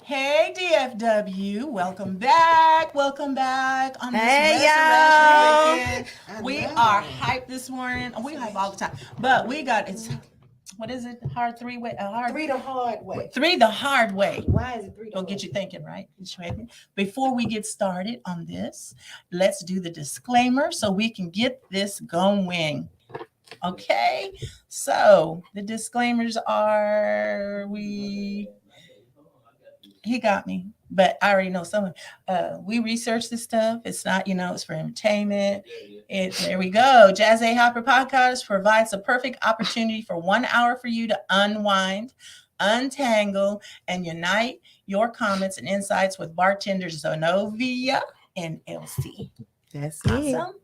Hey DFW, welcome back. Welcome back on this Hey, Resurrection Weekend. We are hyped this morning. We hype all the time, but we got it's what is it? Hard three way. Three the hard way. Three the hard way. Why is it three? Don't get you thinking, right? Before we get started on this, let's do the disclaimer so we can get this going. Okay, so the disclaimers are he got me, but I already know someone. We research this stuff. It's not, it's for entertainment. There we go. Jaze Hopper Podcast provides a perfect opportunity for 1 hour for you to unwind, untangle, and unite your comments and insights with bartenders Zonovia and LC. That's awesome.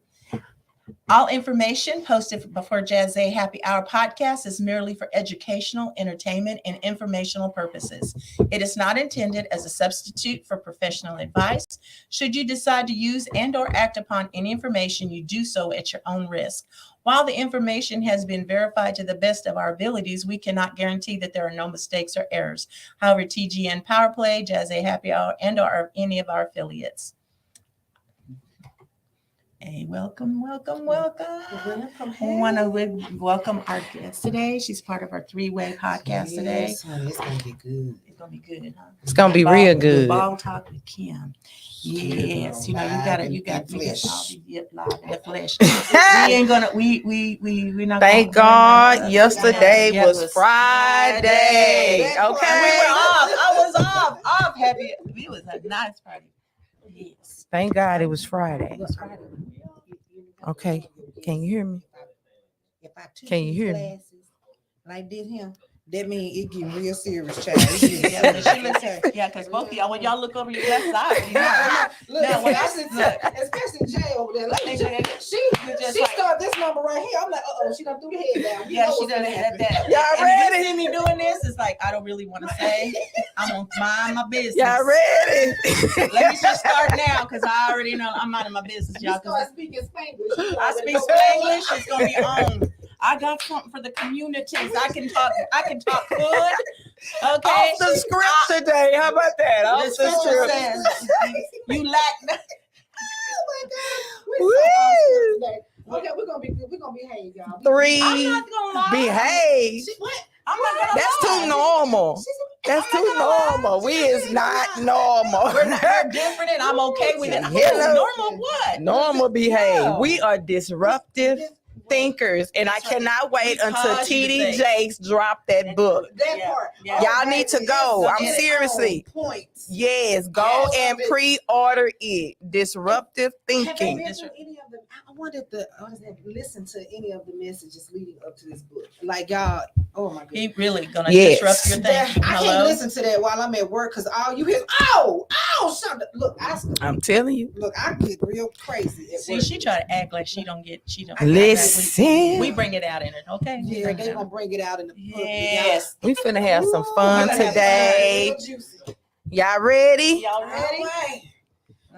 All information posted before Jaze Happy Hour podcast is merely for educational, entertainment, and informational purposes. It is not intended as a substitute for professional advice. Should you decide to use and/or act upon any information, you do so at your own risk. While the information has been verified to the best of our abilities, we cannot guarantee that there are no mistakes or errors. However, TGN Power Play, Jaze Happy Hour, and/or any of our affiliates. Hey, welcome. Hey. We want to welcome our guest today. She's part of our three-way podcast today. Honey, it's gonna be good. It's gonna be good, huh? It's gonna be real good. Ball talk with Kim. Yes, you got all the live in the flesh. We ain't gonna. We not. Thank God, yesterday was Friday. Okay, we were off. I was off. Happy. It was a nice Friday. Yes. Thank God it was Friday. It was Friday. Okay, can you hear me? If I took Can you these hear me? glasses like did him, that means it get real serious, child. Yeah, because both of y'all, when y'all look over your left side, Look, Now, when I- especially Jay over there. Like, she started this number right here. I'm like, she done threw the head down. Yeah, she does that. Y'all And ready? you see me doing this? It's like I don't really want to say. I'm gonna mind my business. Y'all ready? Let me just start now because I already know I'm minding my business, You y'all. start speaking Spanglish. I speak Spanglish. It's gonna be on. I got something for the communities. I can talk good. Okay. Off the script today. How about that? Off The the scripture script. says you lack. Oh my God. We're so awesome today. Okay, we're gonna be good. We're gonna behave, y'all. I'm Three. not gonna lie. Behave. What? I'm not gonna That's lie. too normal. That's I'm too not gonna lie. normal. We is not normal. We're different, and I'm okay with it. Hello. Normal what? Normal behave. No. We are disruptive thinkers, and I cannot wait until TD Jakes drop that book. That Yeah, part. yeah. Y'all need to go. I'm seriously. Points. Yes, go Yes. and pre-order it. Disruptive Have you thinking. been to any of the? I wanted to listen to any of the messages leading up to this book. Like y'all, oh my He goodness. really gonna Yes. disrupt your thinking. I can't listen to that while I'm at work because all you hear is something. Look, I'm telling you. I get real crazy. At See, work. she try to act like she don't. Listen. We bring it out in it, okay? We Yeah, bring it they out. gonna bring it out in the book. Yes. We finna have some Ooh, fun we gonna have today. fun. Real juicy. Y'all ready? Y'all All ready? right.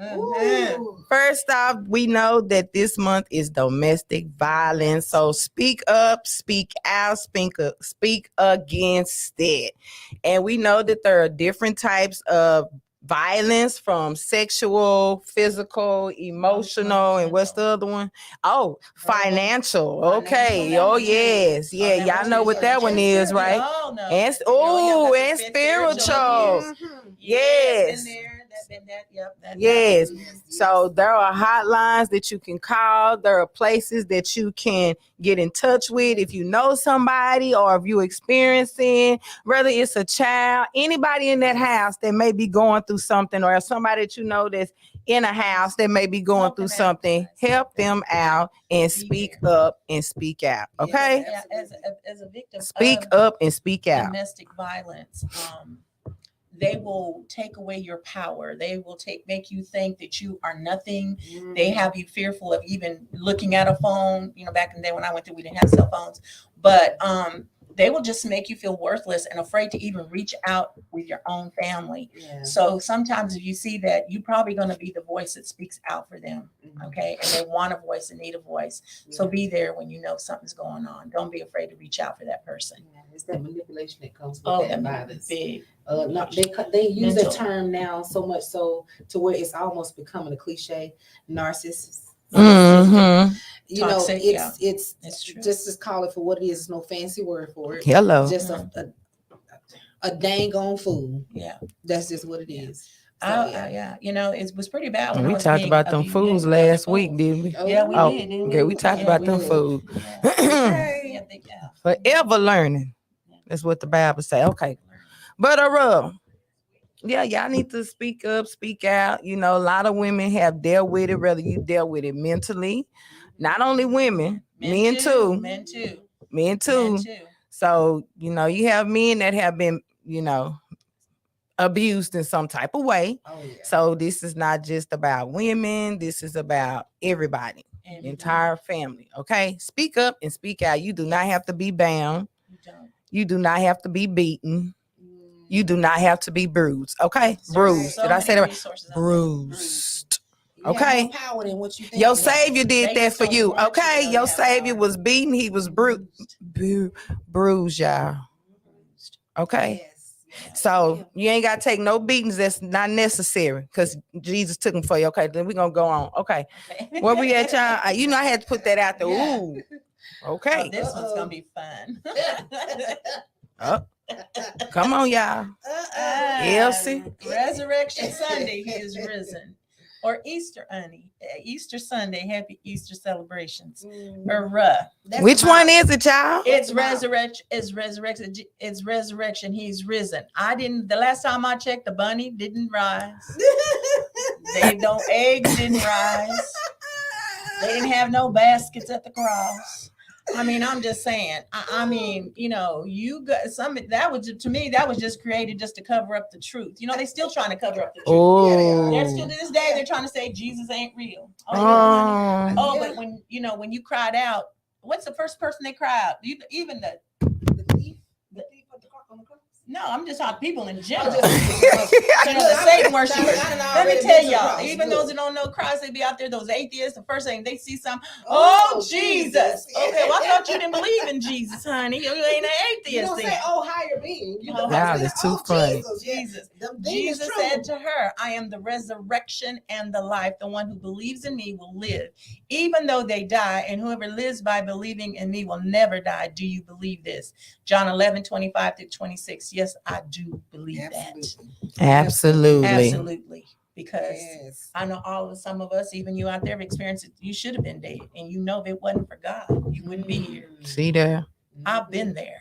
Mhm. Ooh. First off, we know that this month is domestic violence. So speak up, speak out, speak against it. And we know that there are different types of violence, from sexual, physical, emotional, and what's the other one? Oh, financial. Okay. Oh, yes. Yeah, y'all know what that one is, right? Oh, no. And and spiritual. Mhm. Yes. In there. That. Yes. So there are hotlines that you can call. There are places that you can get in touch with if you know somebody, or if you're experiencing, whether it's a child, anybody in that house that may be going through something, or somebody that you know that's in a house that may be going through something. Help them out and speak up and speak out. Okay? Yeah, as a victim Speak of up and speak out. domestic violence, they will take away your power. They will make you think that you are nothing. They have you fearful of even looking at a phone. Back in the day when I went through, we didn't have cell phones, but they will just make you feel worthless and afraid to even reach out with your own family. Yeah. So sometimes if you see that, you're probably going to be the voice that speaks out for them. Okay. And they want a voice and need a voice. So be there when you know something's going on. Don't be afraid to reach out for that person. Yeah, it's that manipulation that comes with that that violence. big. No, they use Mental. that term now so much so to where it's almost becoming a cliche. Narcissist. Mhm. You know, Toxic, it's It's true. just call it for what it is. There's no fancy word for it. Hello. Just a dang on fool. Yeah. That's just what it is. So, Yeah. You know, it was pretty bad. When I We was talked being about them abused. fools Yeah, last the week, fools. didn't we? Yeah, we Oh, did. Didn't okay, we talked about we them did. fools. Yeah. Forever learning. That's what the Bible say. Okay. But yeah, y'all need to speak up, speak out. You know, a lot of women have dealt with it, whether you dealt with it mentally. Not only women, men too. Men too. Men too. So, you know, you have men that have been, you know, abused in some type of way. Oh, yeah. So this is not just about women. This is about everybody, the entire family. Okay. Speak up and speak out. You do not have to be bound. You don't. You do not have to be beaten. You do not have to be bruised. Okay. Bruised. Did I say that right? Bruised. You have Okay. more power than what you think Your you have. Savior did They that just for don't you. want you Okay. to Your have Savior power. was beaten. He was bruised, y'all. Okay. Yes. So you ain't got to take no beatings that's not necessary because Jesus took them for you. Okay, then we're going to go on. Okay. Where we at, y'all? You know, I had to put that out there. Yeah. Ooh. Okay. This one's going to be fun. Come on, y'all. Elsie. Resurrection Sunday, he is risen. Or Easter Sunday, happy Easter celebrations. Hurrah. Which one is it, y'all? It's resurrection. It's resurrection. He's risen. The last time I checked, the bunny didn't rise. Eggs didn't rise. They didn't have no baskets at the cross. I mean, I'm just saying. I mean, you know, you got some. That was to me. That was just created just to cover up the truth. You know, they still trying to cover up the truth. Oh. They're still to this day. They're trying to say Jesus ain't real. But when you cried out, what's the first person they cried? Even the thief on the cross. No, I'm just talking people in general. The Satan worshipers. Let me tell y'all, even those that don't know Christ, they be out there, those atheists, the first thing they see something, Jesus. Okay, well, I thought you didn't believe in Jesus, honey. You ain't an atheist. You don't say, higher being. Wow, that's too funny. Jesus said to her, I am the resurrection and the life. The one who believes in me will live, even though they die, and whoever lives by believing in me will never die. Do you believe this? John 11:25-26. Yes, I do believe that. Absolutely. Because I know some of us, even you out there, have experienced it. You should have been dead, and you know if it wasn't for God, you wouldn't be here. See there? I've been there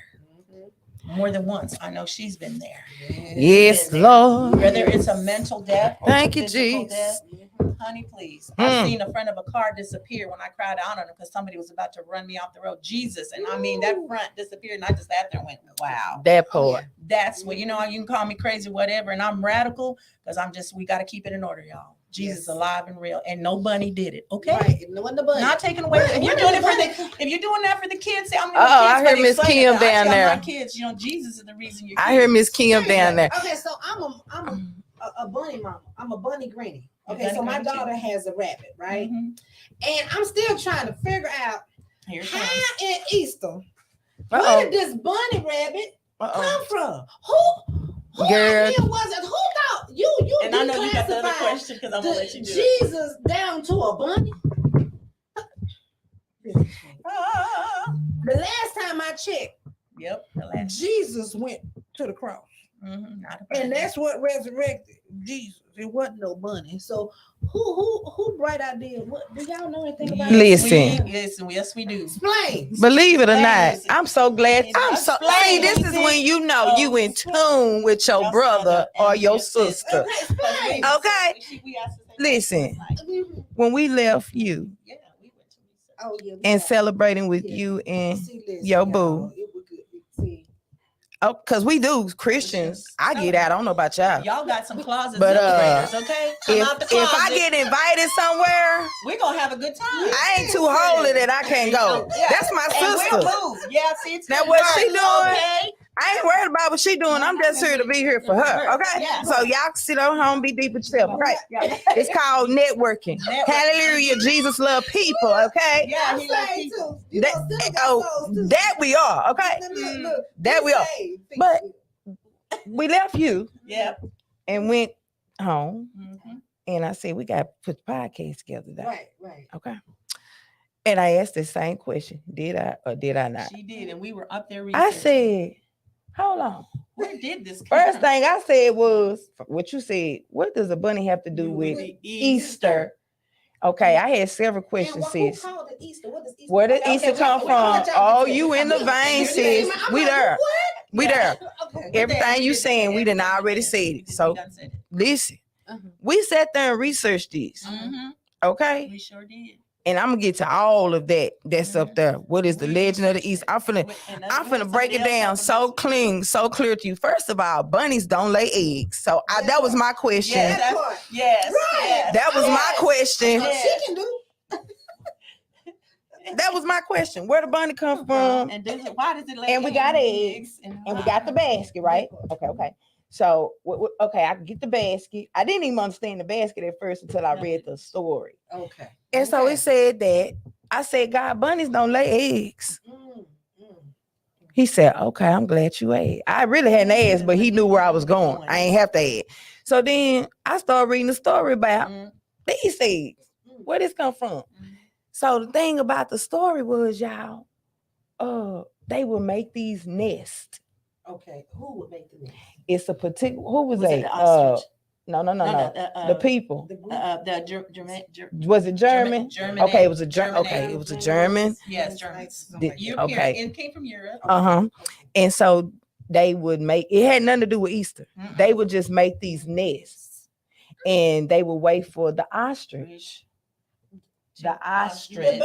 more than once. I know she's been there. Yes, Lord. Whether it's a mental death or Thank you, physical Jesus. death, honey, please. I've seen a friend of a car disappear when I cried out on him because somebody was about to run me off the road. Jesus. And I mean, that front disappeared, and I just sat there and went, wow. That part. That's what, you can call me crazy, whatever. And I'm radical because we got to keep it in order, y'all. Jesus is alive and real, and no bunny did it. Okay, right. No one the bunny. Not taking away. If you're doing it if you're doing that for the kids, say, I heard Ms. Kim down there. My kids, Jesus is the reason you're. I heard Ms. Kim down there. Okay, so I'm a bunny mama. I'm a bunny granny. Okay, so my daughter has a rabbit, right? And I'm still trying to figure out how in Easter where did this bunny rabbit come from? Who Girl. idea was it? Who thought you and I know you got the other question because I'm gonna let you do Jesus down to a bunny? The last time I checked, Jesus went to the cross. And that's what resurrected Jesus. It wasn't no bunny. So who bright idea? What do y'all know anything about Listen. Yes, we do. Explain. Believe it or not, I'm so glad. See, this is when you know you in tune with your brother or your sister. Okay. Listen, when we left you and celebrating with you and your boo. Oh, because we do Christians. I get out. I don't know about y'all. Y'all got some closets, but okay? if I get invited somewhere, we're gonna have a good time. I ain't too holy that I can't go. Yeah. That's my And sister. we'll move. Yeah, see, it's Now gonna what work, she doing? Okay? I ain't worried about what she doing. I'm just here to be here for her. Okay. Yeah. So y'all sit on home, be deep with yourself. Okay. Yeah. It's called networking. Hallelujah. Jesus love people. Okay. Yeah, he loves say people. too. That we are. Okay. That we are. But we left you Yeah. and went home. Mm-hmm. And I said, we got to put the podcast together. Now. Right. Okay. And I asked the same question. Did I or did I not? She did. And we were up there I researching. said, hold on. Where did this come First from? thing I said was what you said. What does a bunny have to do with Easter? Okay, I had several questions, sis. Who called it Easter? What does Easter? Where did Easter come from? Oh, you in the vein, sis. We there. We there. Okay. Everything you saying, we done already said it. So listen, we sat there and researched this. Mm-hmm. Okay, We sure did. and I'm gonna get to all of that. That's up there. What is the legend of the East? I'm finna break it down so clean, so clear to you. First of all, bunnies don't lay eggs. So that was my question. Yes. That was my question. She can do. That was my question. Where the bunny come from? And why does it lay And we got eggs. And we got the basket, right? Okay. So, okay, I can get the basket. I didn't even understand the basket at first until I read the story. Okay. And so it said that, I said, God, bunnies don't lay eggs. He said, okay, I'm glad you asked. I really hadn't asked, but he knew where I was going. I ain't have to ask. So then I started reading the story about these eggs. Where this come from? So the thing about the story was, y'all, they would make these nests. Okay, who would make the nest? It's a particular. Who was it? No. The people. Was it German? German. Okay, it was a German. Okay, it was a German. Yes, Germans. Okay. It came from Europe. And so they would make. It had nothing to do with Easter. They would just make these nests, and they would wait for the ostrich. The ostrich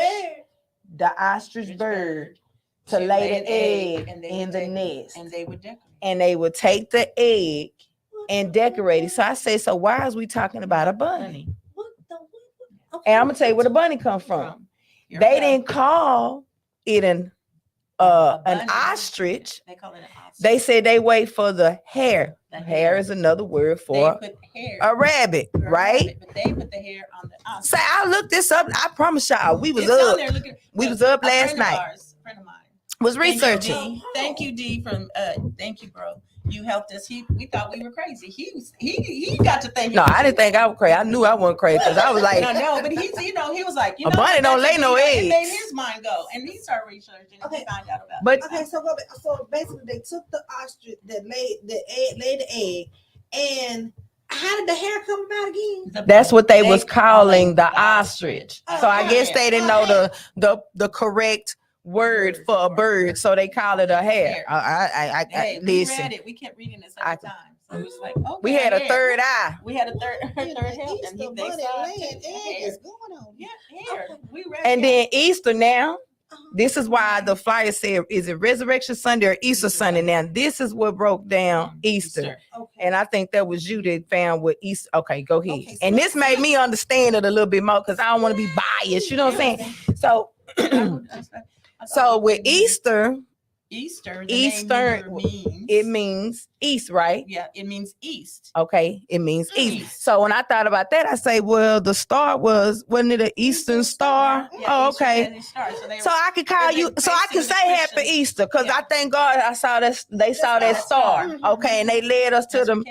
bird to lay the egg in the nest. And they would decorate. And they would take the egg and decorate it. So I said, so why is we talking about a bunny? And I'm gonna tell you where the bunny come from. They didn't call it an ostrich. They call it an ostrich. They said they wait for the hare. Hare is another word for a rabbit, right? But they put the hair on the ostrich. So I looked this up. I promise y'all, we was up. We was up last night. A friend of mine was researching. Thank you, D. From thank you, bro. You helped us. We thought we were crazy. He got to think. No, I didn't think I was crazy. I knew I wasn't crazy because I was like, no, but he was like, a bunny don't lay no eggs. It made his mind go, and he started researching. And he found out about. But so basically, they took the ostrich that laid the egg, and how did the hair come about again? That's what they was calling the ostrich. So I guess they didn't know the correct word for a bird, so they call it a hare. I listen. We read it. We kept reading it several times. So it was like, okay, we had a third eye. We had a third help, and they saw is going on. Yeah, hair. We read. And then Easter now. This is why the flyer said, is it Resurrection Sunday or Easter Sunday? Now, this is what broke down Easter. Okay. And I think that was you that found what Easter. Okay, go ahead. Okay, and this made me understand it a little bit more because I don't want to be biased. You know what I'm saying? So, so with Easter, it means east, right? Yeah, it means east. Okay, it means east. So when I thought about that, I say, well, the star wasn't it an Eastern star? Yeah, oh, okay. So I could call you, so I can say Happy Easter because I thank God I saw that they saw that star. Okay, and they led us to the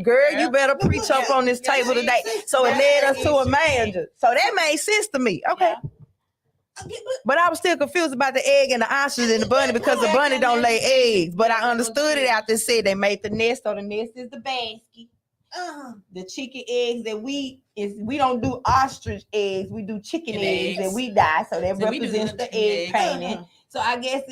girl. You better preach up on this table today. So it led us to a manger. So that made sense to me. Okay. But I was still confused about the egg and the ostrich and the bunny because the bunny don't lay eggs. But I understood it after it said they made the nest. So the nest is the basket. The chicken eggs that we don't do ostrich eggs. We do chicken eggs and we die. So that represents the egg painting. So I guess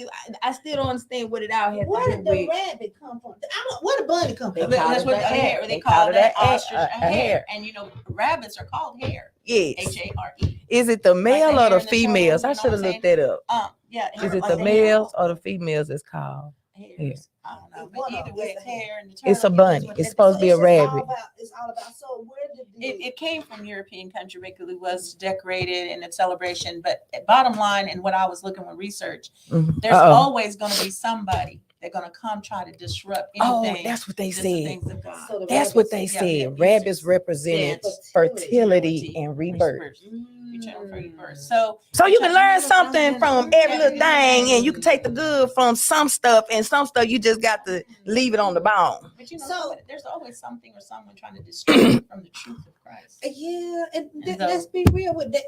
I still don't understand what it all has to do with. Where did the rabbit come from? Where the bunny come from? That's what the hare. They call that ostrich a hare. And rabbits are called hare. Yes. HARE. Is it the male or the females? I should have looked that up. Yeah. Is it the males or the females? It's called hares. I don't know, but either way, it's hair and the It's a turtle, bunny. It's supposed to be a rabbit. It's all about. So where did it came from European country. Regularly was decorated in a celebration, but bottom line, and what I was looking with research, there's always going to be somebody they're going to come try to disrupt anything. Oh, that's what they just said. the things of God. So That's what they said. Rabbits represented fertility and rebirth. So you can learn something from every little thing, and you can take the good from some stuff, and some stuff you just got to leave it on the bone. But you know, so there's always something or someone trying to distract from the truth of Christ. Yeah, and let's be real with that.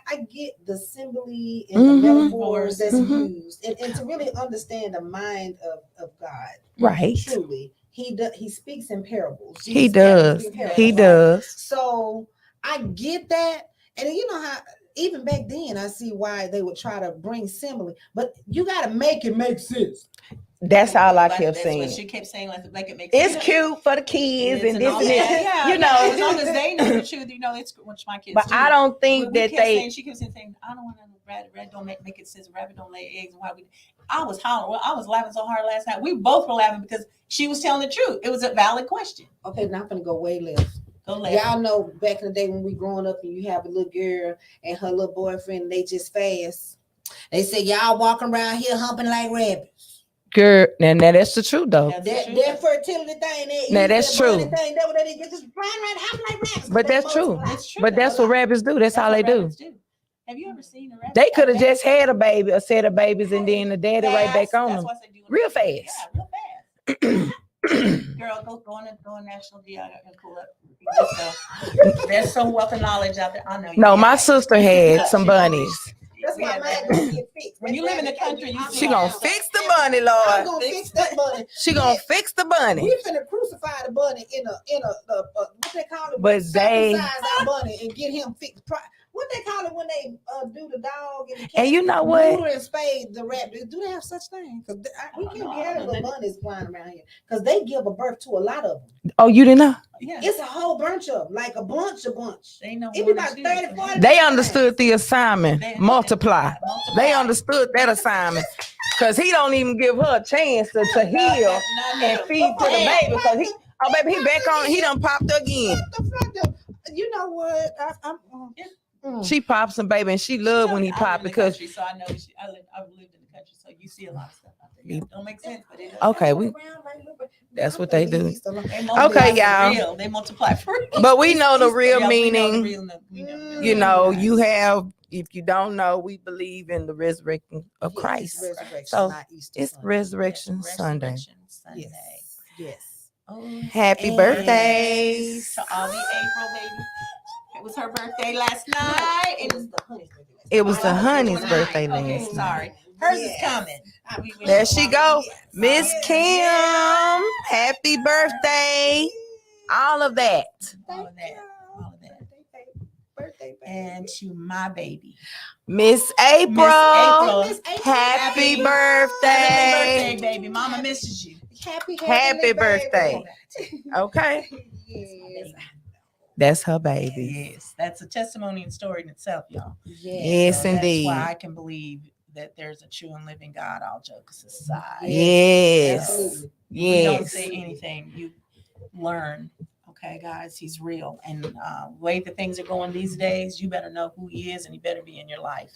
I get the simile and the metaphors that's used, and to really understand the mind of God. Right. Truly, he speaks in parables. He does. He does. So I get that, and you know how even back then I see why they would try to bring simile, but you got to make it make sense. That's all I kept saying. She kept saying like it makes it's sense. Cute for the kids and this and that. Yeah, you know, as long as they know the truth, you know, it's which my kids. But do. I don't think that they. She kept saying, "I don't want to red don't make it sense. Rabbit don't lay eggs." And why we? I was hollering. Well, I was laughing so hard last night. We both were laughing because she was telling the truth. It was a valid question. Okay, now I'm gonna go way left. Y'all know back in the day when we growing up and you have a little girl and her little boyfriend, they just fast. They say y'all walking around here humping like rabbits. Girl, now that's the truth though. That fertility thing. Now that's true. But that's true. But that's what rabbits do. That's all they do. Have you ever seen a rabbit? They could have just had a baby, a set of babies, and then the daddy right back on them. Real fast. Yeah, real fast. Girl, go on National Geographic and pull up. There's some wealth of knowledge out there. I know. No, my sister had some bunnies. That's why mine get fixed. When you live in the country, she gonna fix the bunny, Lord. I'm gonna fix that bunny. She gonna fix the bunny. We finna crucify the bunny in a what they call it? But they our bunny and get him fixed. What they call it when they do the dog and the cat? And you know what? Neuter and spade the rabbit. Do they have such things? Because we can't be having little bunnies flying around here because they give a birth to a lot of them. Oh, you didn't know? Yeah. It's a whole bunch of them, like a bunch. They know. It be about 30, 40. They understood the assignment. Multiply. They understood that assignment. Because he don't even give her a chance to heal and feed to the baby. Because he back on. He done popped again. You know what? She pops some baby and she loved when he popped because. So I know I've lived in the country, so you see a lot of stuff out there. It don't make sense, but it does. Okay, that's what they do. Okay, y'all. They multiply for real. But we know the real meaning. You know, you have. If you don't know, we believe in the resurrection of Christ. So it's Resurrection Sunday. Yes. Oh, happy birthday to all the April babies. It was her birthday last night. It was the honey's birthday last night. Sorry. Hers is coming. There she go. Miss Kim. Happy birthday. All of that. All of that. And to my baby. Miss April. Happy birthday. Happy birthday, baby. Mama misses you. Happy birthday. Okay. Yes. That's her baby. Yes, that's a testimony and story in itself, y'all. Yes, so indeed. That's why I can believe that there's a true and living God, all jokes aside. Yes. You don't say anything, you learn. Okay, guys, he's real. And the way the things are going these days, you better know who he is and he better be in your life.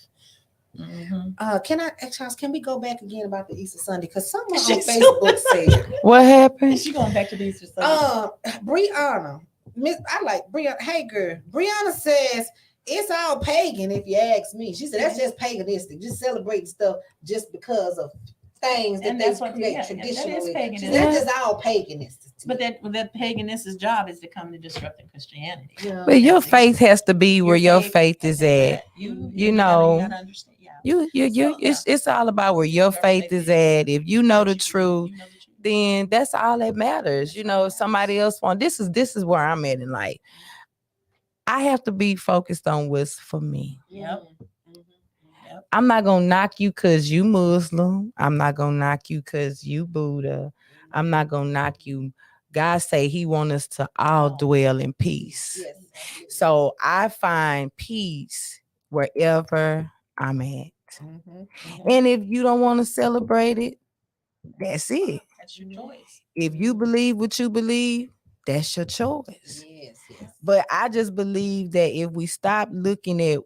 Can we go back again about the Easter Sunday? Because someone on Facebook said, what happened? Is she going back to the Easter Sunday? Brianna. I like Brianna. Hey, girl. Brianna says it's all pagan. If you ask me, she said that's just paganistic. Just celebrating stuff just because of things that they create traditionally. That's just all paganistic. But that paganist's job is to come to disrupting Christianity. But your faith has to be where your faith is at. You know. It's all about where your faith is at. If you know the truth, then that's all that matters. You know, if somebody else wants, this is where I'm at in life. I have to be focused on what's for me. Yep. I'm not gonna knock you because you Muslim. I'm not gonna knock you because you Buddha. I'm not gonna knock you. God say he wants us to all dwell in peace. Yes. So I find peace wherever I'm at. And if you don't want to celebrate it, that's it. That's your choice. If you believe what you believe, that's your choice. Yes. But I just believe that if we stop looking at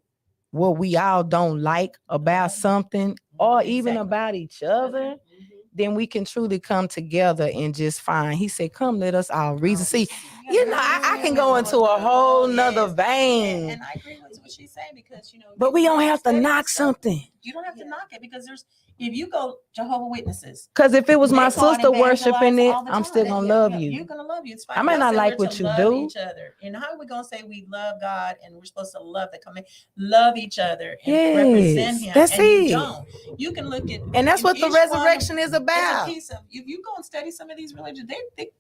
what we all don't like about something or even about each other, then we can truly come together and just find. He said, come, let us all reason. See, I can go into a whole nother vein. And I agree with what she's saying because, but we don't have to knock something. You don't have to knock it because if you go Jehovah's Witnesses. Because if it was my sister worshiping it, I'm still going to love you. You're going to love you. It's fine. I might not like what you do. Each other. And how are we going to say we love God and we're supposed to love the command? Love each other and represent Him. That's and it. You don't. You can look at. And that's what the resurrection is about. If you go and study some of these religions,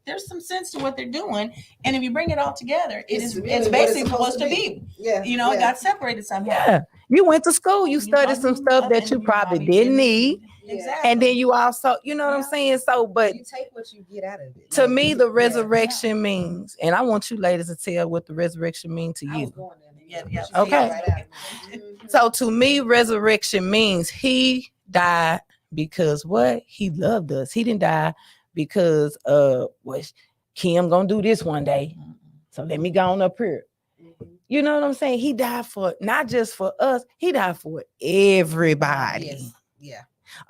there's some sense to what they're doing. And if you bring it all together, it's basically supposed to be. Yeah. It got separated somehow. Yeah. You went to school, you studied some stuff that you probably didn't need. Exactly. And then you also, you know what I'm saying? So, but you take what you get out of it. To me, the resurrection means, and I want you ladies to tell what the resurrection means to you. Okay. So to me, resurrection means He died because what? He loved us. He didn't die because Kim gonna do this one day. So let me go on up here. You know what I'm saying? He died for not just for us, He died for everybody. Yes. Yeah.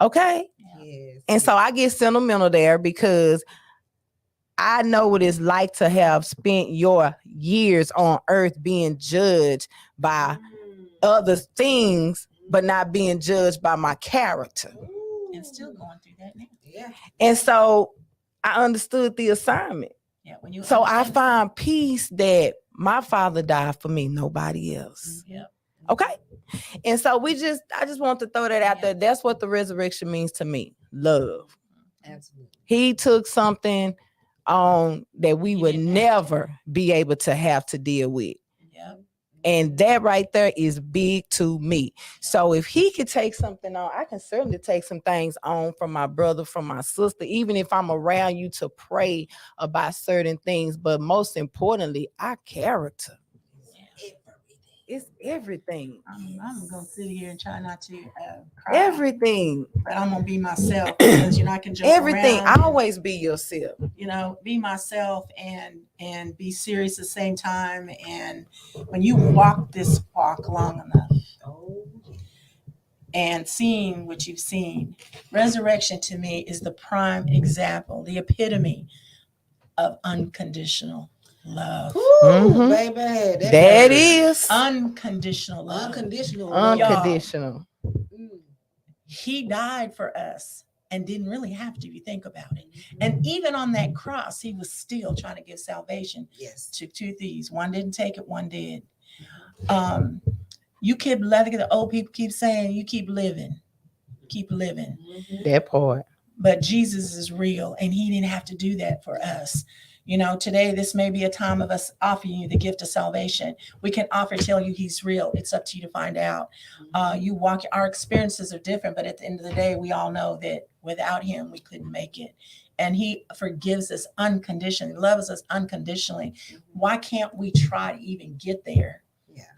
Okay. Yes. And so I get sentimental there because I know what it's like to have spent your years on earth being judged by other things, but not being judged by my character. And still going through that now. Yeah. And so I understood the assignment. Yeah. So I find peace that my Father died for me, nobody else. Yeah. Okay. And so I just want to throw that out there. That's what the resurrection means to me. Love. Absolutely. He took something on that we would never be able to have to deal with. Yeah. And that right there is big to me. So if He could take something on, I can certainly take some things on from my brother, from my sister, even if I'm around you to pray about certain things. But most importantly, our character. It's everything. I'm going to sit here and try not to cry. Everything. But I'm going to be myself because, I can joke everything. around. Always be yourself. Be myself and be serious at the same time. And when you walk this walk long enough and seeing what you've seen, resurrection to me is the prime example, the epitome of unconditional love. Ooh, baby. That is unconditional love. Unconditional. He died for us and didn't really have to, if you think about it. And even on that cross, He was still trying to give salvation to two thieves. One didn't take it, one did. You keep letting the old people keep saying, you keep living. That part. But Jesus is real, and He didn't have to do that for us. Today, this may be a time of us offering you the gift of salvation. We can tell you He's real. It's up to you to find out. You walk, our experiences are different, but at the end of the day, we all know that without Him, we couldn't make it. And He forgives us unconditionally, loves us unconditionally. Why can't we try to even get there?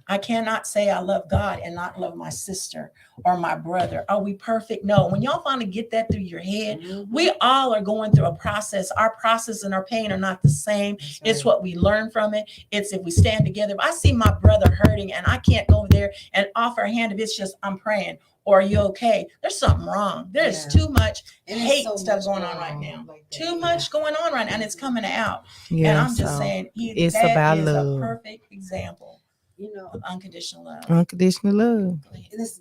I cannot say I love God and not love my sister or my brother. Are we perfect? No. When y'all finally get that through your head, we all are going through a process. Our process and our pain are not the same. It's what we learn from it. It's if we stand together. If I see my brother hurting and I can't go over there and offer a hand, if it's just I'm praying, or are you okay? There's something wrong. There's too much hate stuff going on right now. Too much going on right now, and it's coming out. And I'm just saying, it's about love. A perfect example. Of unconditional love. Unconditional love. And this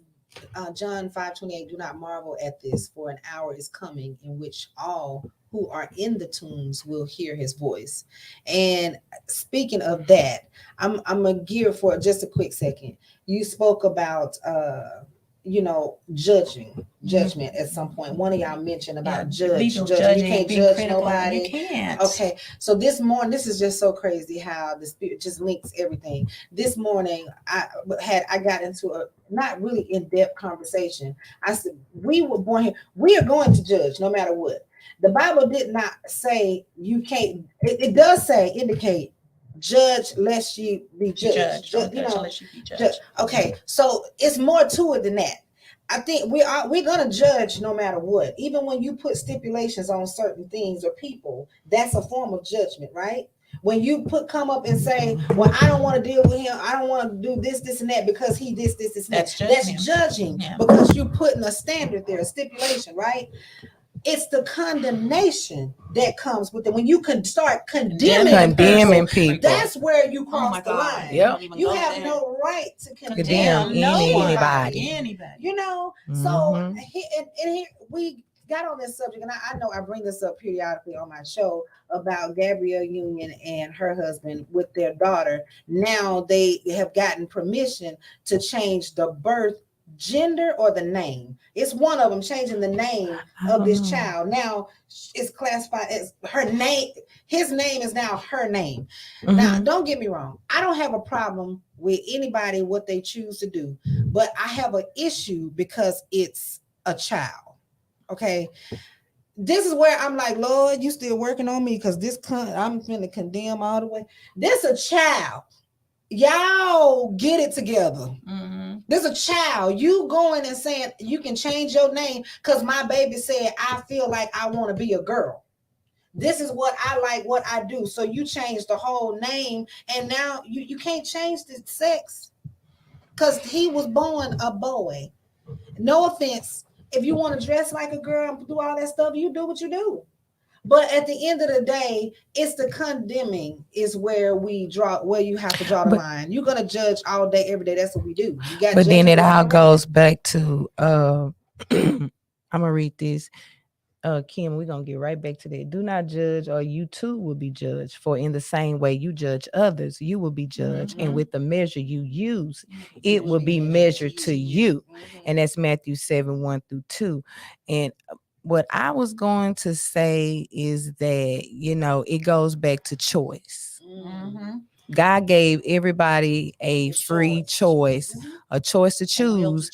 John 5:28, do not marvel at this, for an hour is coming in which all who are in the tombs will hear His voice. And speaking of that, I'm a gear for just a quick second. You spoke about judgment at some point. One of y'all mentioned about judging. You can't judge nobody. You can't. Okay. So this morning, this is just so crazy how the Spirit just links everything. This morning, I got into a not really in-depth conversation. I said, we were born here. We are going to judge no matter what. The Bible did not say you can't. It does say, indicate, judge lest you be judged. Lest you be judged. Okay, so it's more to it than that. I think we're gonna judge no matter what. Even when you put stipulations on certain things or people, that's a form of judgment, right? When you come up and say, "Well, I don't want to deal with him. I don't want to do this, and that because he this, and that." That's judging because you're putting a standard there, a stipulation, right? It's the condemnation that comes with it. When you can start condemning people, that's where you cross the line. Yep. You have no right to condemn anybody. You know, so here we got on this subject, and I know I bring this up periodically on my show about Gabrielle Union and her husband with their daughter. Now they have gotten permission to change the birth gender or the name. It's one of them changing the name of this child. Now it's classified as her name. His name is now her name. Now, don't get me wrong. I don't have a problem with anybody, what they choose to do, but I have an issue because it's a child. Okay. This is where I'm like, Lord, you still working on me because I'm finna condemn all the way. This a child. Y'all get it together. There's a child. You going and saying you can change your name because my baby said I feel like I want to be a girl. This is what I like, what I do. So you change the whole name, and now you can't change the sex because he was born a boy. No offense. If you want to dress like a girl and do all that stuff, you do what you do. But at the end of the day, it's the condemning is where you have to draw the line. You're gonna judge all day, every day. That's what we do. But then it all goes back to I'm gonna read this. Kim, we're gonna get right back to that. Do not judge, or you too will be judged. For in the same way you judge others, you will be judged. And with the measure you use, it will be measured to you. And that's Matthew 7:1-2. And what I was going to say is that, it goes back to choice. God gave everybody a free choice, a choice to choose,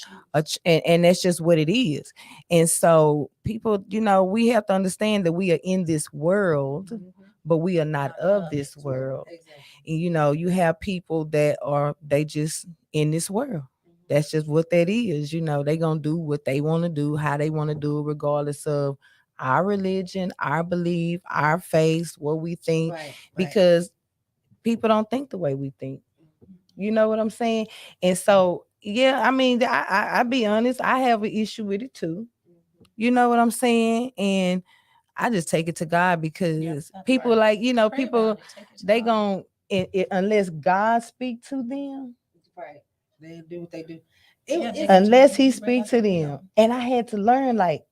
and that's just what it is. And so people, we have to understand that we are in this world, but we are not of this world. And, you have people that they just in this world. That's just what that is. They're going to do what they want to do, how they want to do it, regardless of our religion, our belief, our faith, what we think, because people don't think the way we think. You know what I'm saying? And so, I be honest, I have an issue with it too. You know what I'm saying? And I just take it to God because people people, they gon' unless God speak to them. Right. They do what they do. Unless he speaks to them. And I had to learn, like,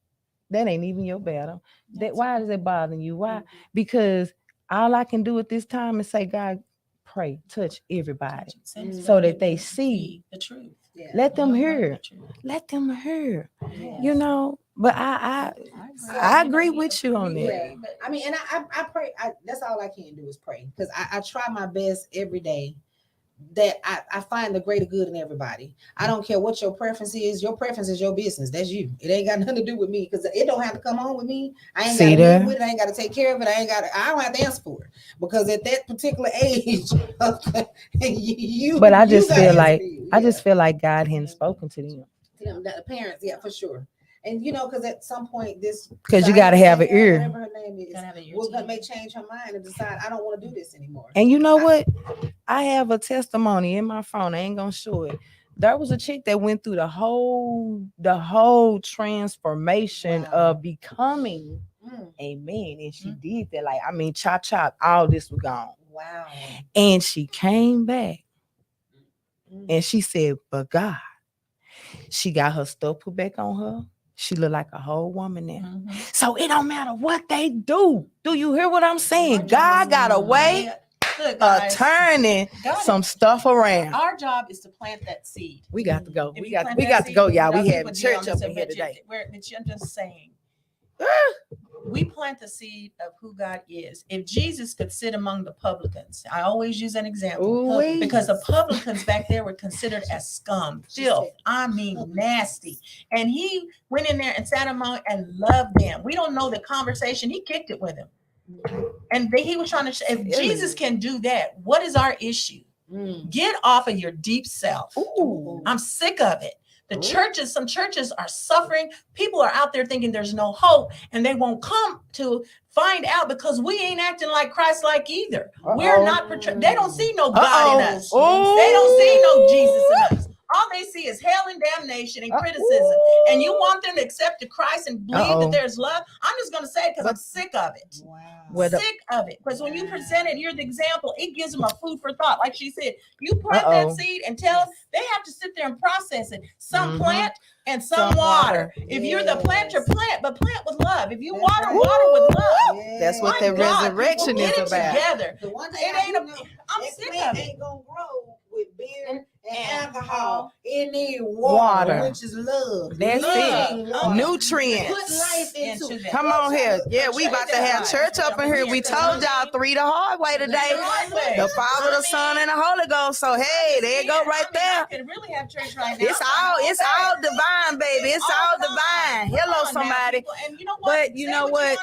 that ain't even your battle. Why is it bothering you? Why? Because all I can do at this time is say, God, pray, touch everybody so that they see the truth. Let them hear. Let them hear. But I agree with you on that. Yeah. I mean, and I pray. That's all I can do is pray, because I try my best every day that I find the greater good in everybody. I don't care what your preference is. Your preference is your business. That's you. It ain't got nothing to do with me, because it don't have to come home with me. I ain't got to live with it. I ain't got to take care of it. I don't have to answer for it, because at that particular age, But I just feel like God hadn't spoken to them. The parents, yeah, for sure. And because at some point because you got to have an ear. Whatever her name is, may change her mind and decide I don't want to do this anymore. And you know what? I have a testimony in my phone. I ain't gonna show it. There was a chick that went through the whole transformation of becoming a man, and she did that. Chop, all this was gone. Wow. And she came back, and she said, "But God," she got her stuff put back on her. She look like a whole woman now. So it don't matter what they do. Do you hear what I'm saying? God got a way of turning some stuff around. Our job is to plant that seed. We got to go. We got to go, y'all. We have church up in here today. I'm just saying. We plant the seed of who God is. If Jesus could sit among the publicans, I always use an example, because the publicans back there were considered as scum, filth, nasty. And he went in there and sat among and loved them. We don't know the conversation. He kicked it with him. And he was trying to, if Jesus can do that, what is our issue? Get off of your deep self. I'm sick of it. Some churches are suffering. People are out there thinking there's no hope, and they won't come to find out because we ain't acting like Christ-like either. We're not. They don't see no God in us. They don't see no Jesus in us. All they see is hell and damnation and criticism. And you want them to accept the Christ and believe that there's love? I'm just going to say it because I'm sick of it. Sick of it. Because when you present it, you're the example. It gives them a food for thought. Like she said, you plant that seed and tell them they have to sit there and process it. Some plant and some water. If you're the planter, plant, but plant with love. If you water with love. That's what the resurrection is about. Together. The one thing I'm sick of it. Ain't gonna grow with beer and alcohol. It needs water, which is love. That's it. Nutrients. Put life into that. Come on here. Yeah, we about to have church up in here. We told y'all 3 the hard way today. The Father, the Son, and the Holy Ghost. So hey, there you go right there. Can really have church right now. It's all divine, baby. It's all divine. Hello, somebody. And you know what? But you know what?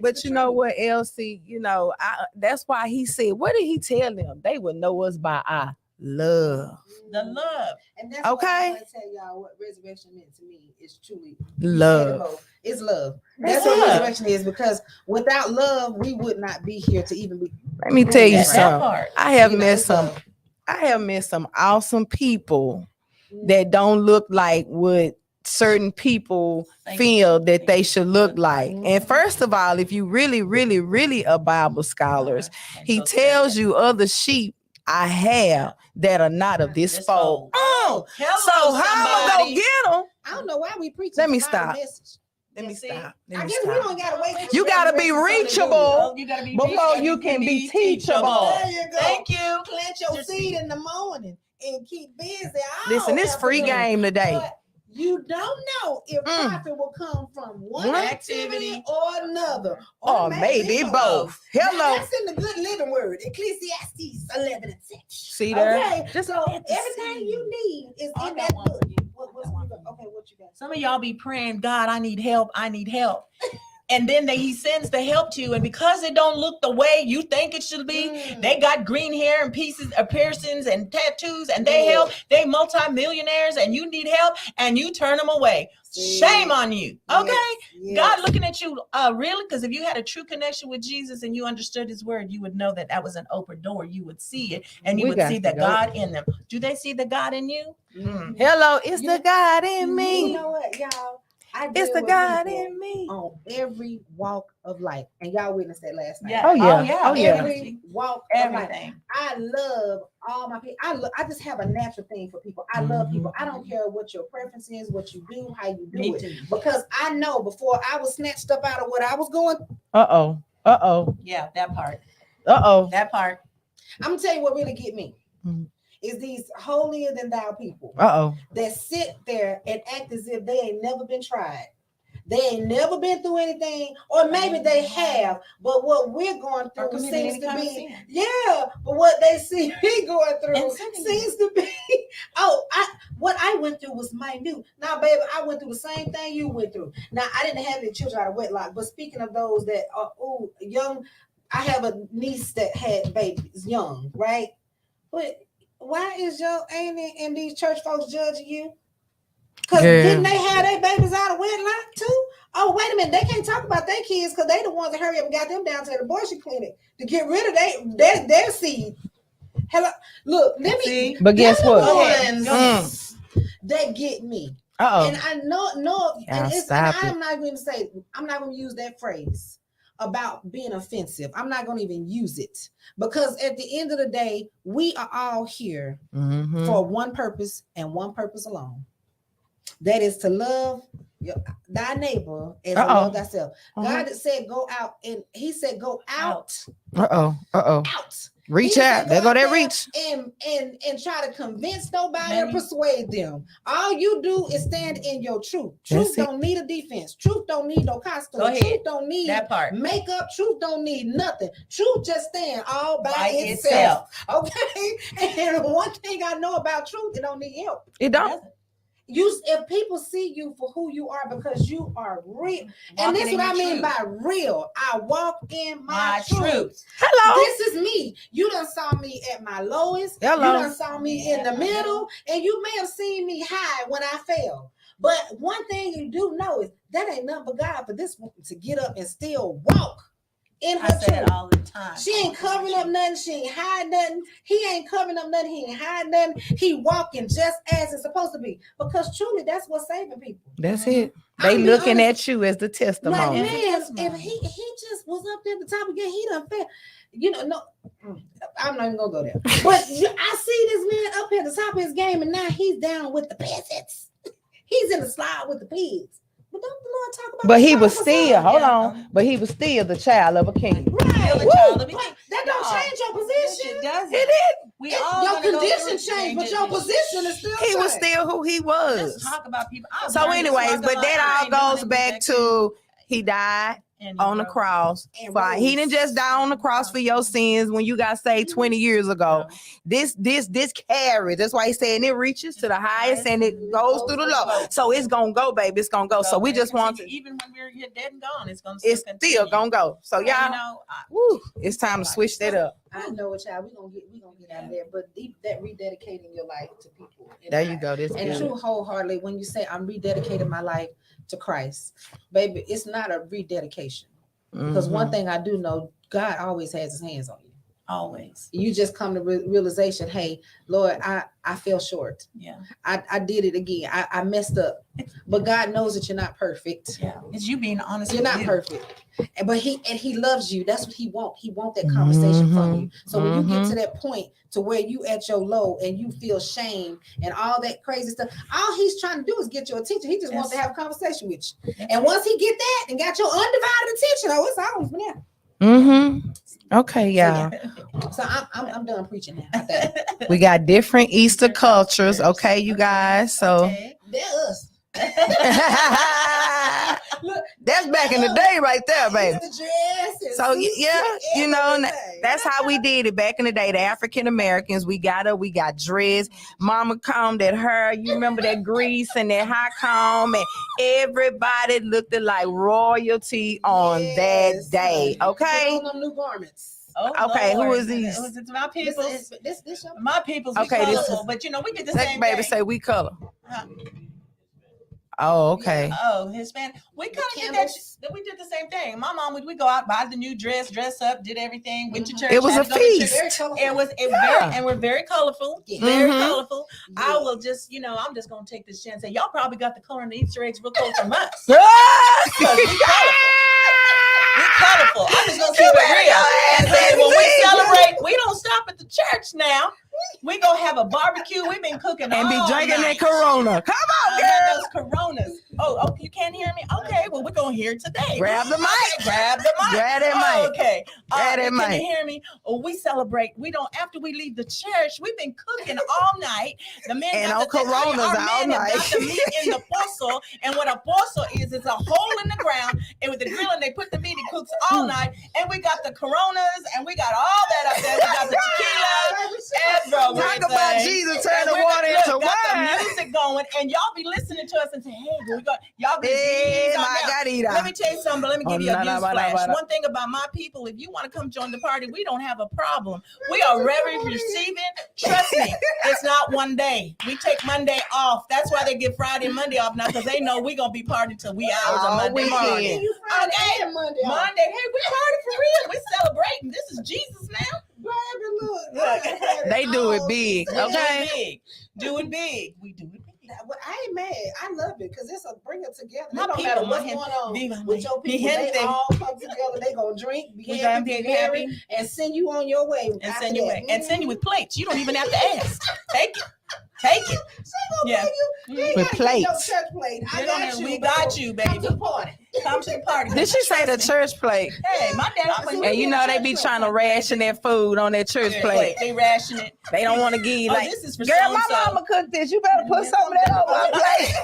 But you know what, Elsie? You know, that's why he said, what did he tell them? They would know us by our love. The love. And that's what I want to tell y'all what resurrection meant to me is truly love. It's love. That's what resurrection is, because without love, we would not be here to even be. Let me tell you something. I have met some awesome people that don't look like what certain people feel that they should look like. And first of all, if you really, really, really a Bible scholars, he tells you other sheep I have that are not of this fold. So how am I gonna get them? I don't know why we preach. Let me stop. Let me stop. I guess we don't gotta wait. You gotta be reachable before you can be teachable. There you go. Thank you. Plant your seed in the morning and keep busy. Listen, it's free game today. You don't know if profit will come from one activity or another, or maybe both. Hello. That's in the Good Living Word, Ecclesiastes 11 and 6. See there? Okay, so everything you need is in that book. What you got? Some of y'all be praying, God, I need help. I need help. And then he sends the help to you. And because it don't look the way you think it should be, they got green hair and piercings and tattoos, and they help. They multi-millionaires, and you need help, and you turn them away. Shame on you. Okay? Yes. God looking at you, really? Because if you had a true connection with Jesus and you understood his word, you would know that that was an open door. You would see it, and you would see the God in them. Do they see the God in you? Hello, it's the God in me. You know what, y'all? It's the God in me on every walk of life, and y'all witnessed that last night. Yeah. Oh yeah. Every walk of life. I love all my people. I just have a natural thing for people. I love people. I don't care what your preference is, what you do, how you do it, because I know before I was snatched up out of what I was going. Yeah, that part. That part. I'm gonna tell you what really get me. Is these holier than thou people that sit there and act as if they ain't never been tried. They ain't never been through anything, or maybe they have, but what we're going through seems to be, but what they see me going through seems to be, what I went through was minute. Now, baby, I went through the same thing you went through. Now, I didn't have any children out of wedlock, but speaking of those that are young, I have a niece that had babies young, right? But why is your auntie and these church folks judging you? Because didn't they have their babies out of wedlock too? Oh, wait a minute. They can't talk about their kids because they the ones that hurry up and got them down to the abortion clinic to get rid of their seed. Hello. Look, let me. But guess what? That get me. And I know and I'm not going to use that phrase about being offensive. I'm not going to even use it, because at the end of the day, we are all here for one purpose and one purpose alone. That is to love thy neighbor as you love thyself. God said go out, and he said go out. Out. Reach out. There go that reach. And try to convince nobody or persuade them. All you do is stand in your truth. Truth don't need a defense. Truth don't need no costume. Truth don't need that part. Makeup. Truth don't need nothing. Truth just stand all by itself. Okay. And one thing I know about truth, it don't need help. It don't. if people see you for who you are because you are real, and this is what I mean by real. I walk in my truth. Hello. This is me. You done saw me at my lowest. Hello. You done saw me in the middle, and you may have seen me high when I fell. But one thing you do know is that ain't nothing but God for this woman to get up and still walk in her truth. It all the time. She ain't covering up nothing. She ain't hiding nothing. He ain't covering up nothing. He ain't hiding nothing. He walking just as it's supposed to be. Because truly, that's what's saving people. That's it. They looking at you as the testimony. Like, man, if he just was up there at the top again, he done fell. You know, no, I'm not even gonna go there. But I see this man up here at the top of his game, and now he's down with the peasants. He's in the slide with the pigs. But don't the Lord talk about? But he was still, hold on. But he was still the child of a king. Right. That don't change your position. It doesn't. It did. We all your condition changed, but your position is still. He was still who he was. Let's talk about people. So, anyways, but that all goes back to he died on the cross. He didn't just die on the cross for your sins when you got saved 20 years ago. This carries. That's why he's saying it reaches to the highest and it goes through the low. So it's gonna go, baby. It's gonna go. So we just want to, even when we're here dead and gone, it's still gonna go. So y'all, it's time to switch that up. I know it, child. We gonna get out of there, but that rededicating your life to people. There you go. This and true wholeheartedly, when you say I'm rededicating my life to Christ, baby, it's not a rededication. Because one thing I do know, God always has his hands on you. Always. You just come to realization, hey, Lord, I fell short. Yeah. I did it again. I messed up. But God knows that you're not perfect. Yeah. It's you being honest. You're not perfect. But he loves you. That's what he wants. He wants that conversation from you. So when you get to that point to where you at your low and you feel shame and all that crazy stuff, all he's trying to do is get your attention. He just wants to have a conversation with you. Yes. And once he get that and got your undivided attention, oh, it's on from there. Okay, y'all. So I'm done preaching now. We got different Easter cultures. Okay, you guys. So they're us. Look, that's back in the day right there, baby. So yeah, you know, that's how we did it back in the day. The African Americans, we got dreads. Mama combed that hair. You remember that grease and that high comb, and everybody looked like royalty on that day. Okay. New garments. Oh, okay, Lord. Who is these? It's my people. This my people's. Okay, colorful, but you know we get the same. Baby, say we color. Oh, okay. Oh, Hispanic. We kind of did that. We did the same thing. My mom we go out, buy the new dress up, did everything, went to church. It was a feast. It was very, and we're very colorful. Very colorful. Yeah. I will just, I'm just gonna take this chance and say y'all probably got the color in the Easter eggs real close from us. We colorful. I'm just gonna keep it real. And say when we celebrate, we don't stop at the church now. We gonna have a barbecue. We've been cooking and be drinking night. that Corona. Come on, girl. Those Coronas. Oh, you can't hear me? Okay, well we're gonna hear it today. Grab the mic. Grab the mic. Grab that mic. Okay. Grab that mic. Can you hear me? Oh, we celebrate. We don't. After we leave the church, we've been cooking all night. The men and got on Coronas all night. Got the meat in the pozo, and what a pozo is a hole in the ground, and with the grill, and they put the meat. It cooks all night, and we got the Coronas, and we got all that up there. We got the tequila. Talk about Jesus turn the water into wine. The music going, and y'all be listening to us and say, "Hey, we got y'all be." Let me tell you something, but let me give you a news flash. One thing about my people, if you want to come join the party, we don't have a problem. We are very receiving. Trust me, it's not one day. We take Monday off. That's why they get Friday and Monday off now, because they know we're gonna be partying till we hours on Monday morning. Okay, Monday. Hey, we party for real. We celebrating. This is Jesus now. Look. They do it big. Okay. Do it big. We do it big. I ain't mad. I love it because it's a bring it together. My don't matter what's going on with your people. They all come together. They gonna drink, be happy, and send you on your way. And send you away. And send you with plates. You don't even have to ask. Take it. Take it. With plates. Church plate. I got you. We got you, baby. Come to the party. Come to the party. Did she say the church plate? Hey, my dad. And you know they be trying to ration their food on their church plate. They ration it. They don't want to give you this is for girl, my mama cooked this. You better put some of that on my plate.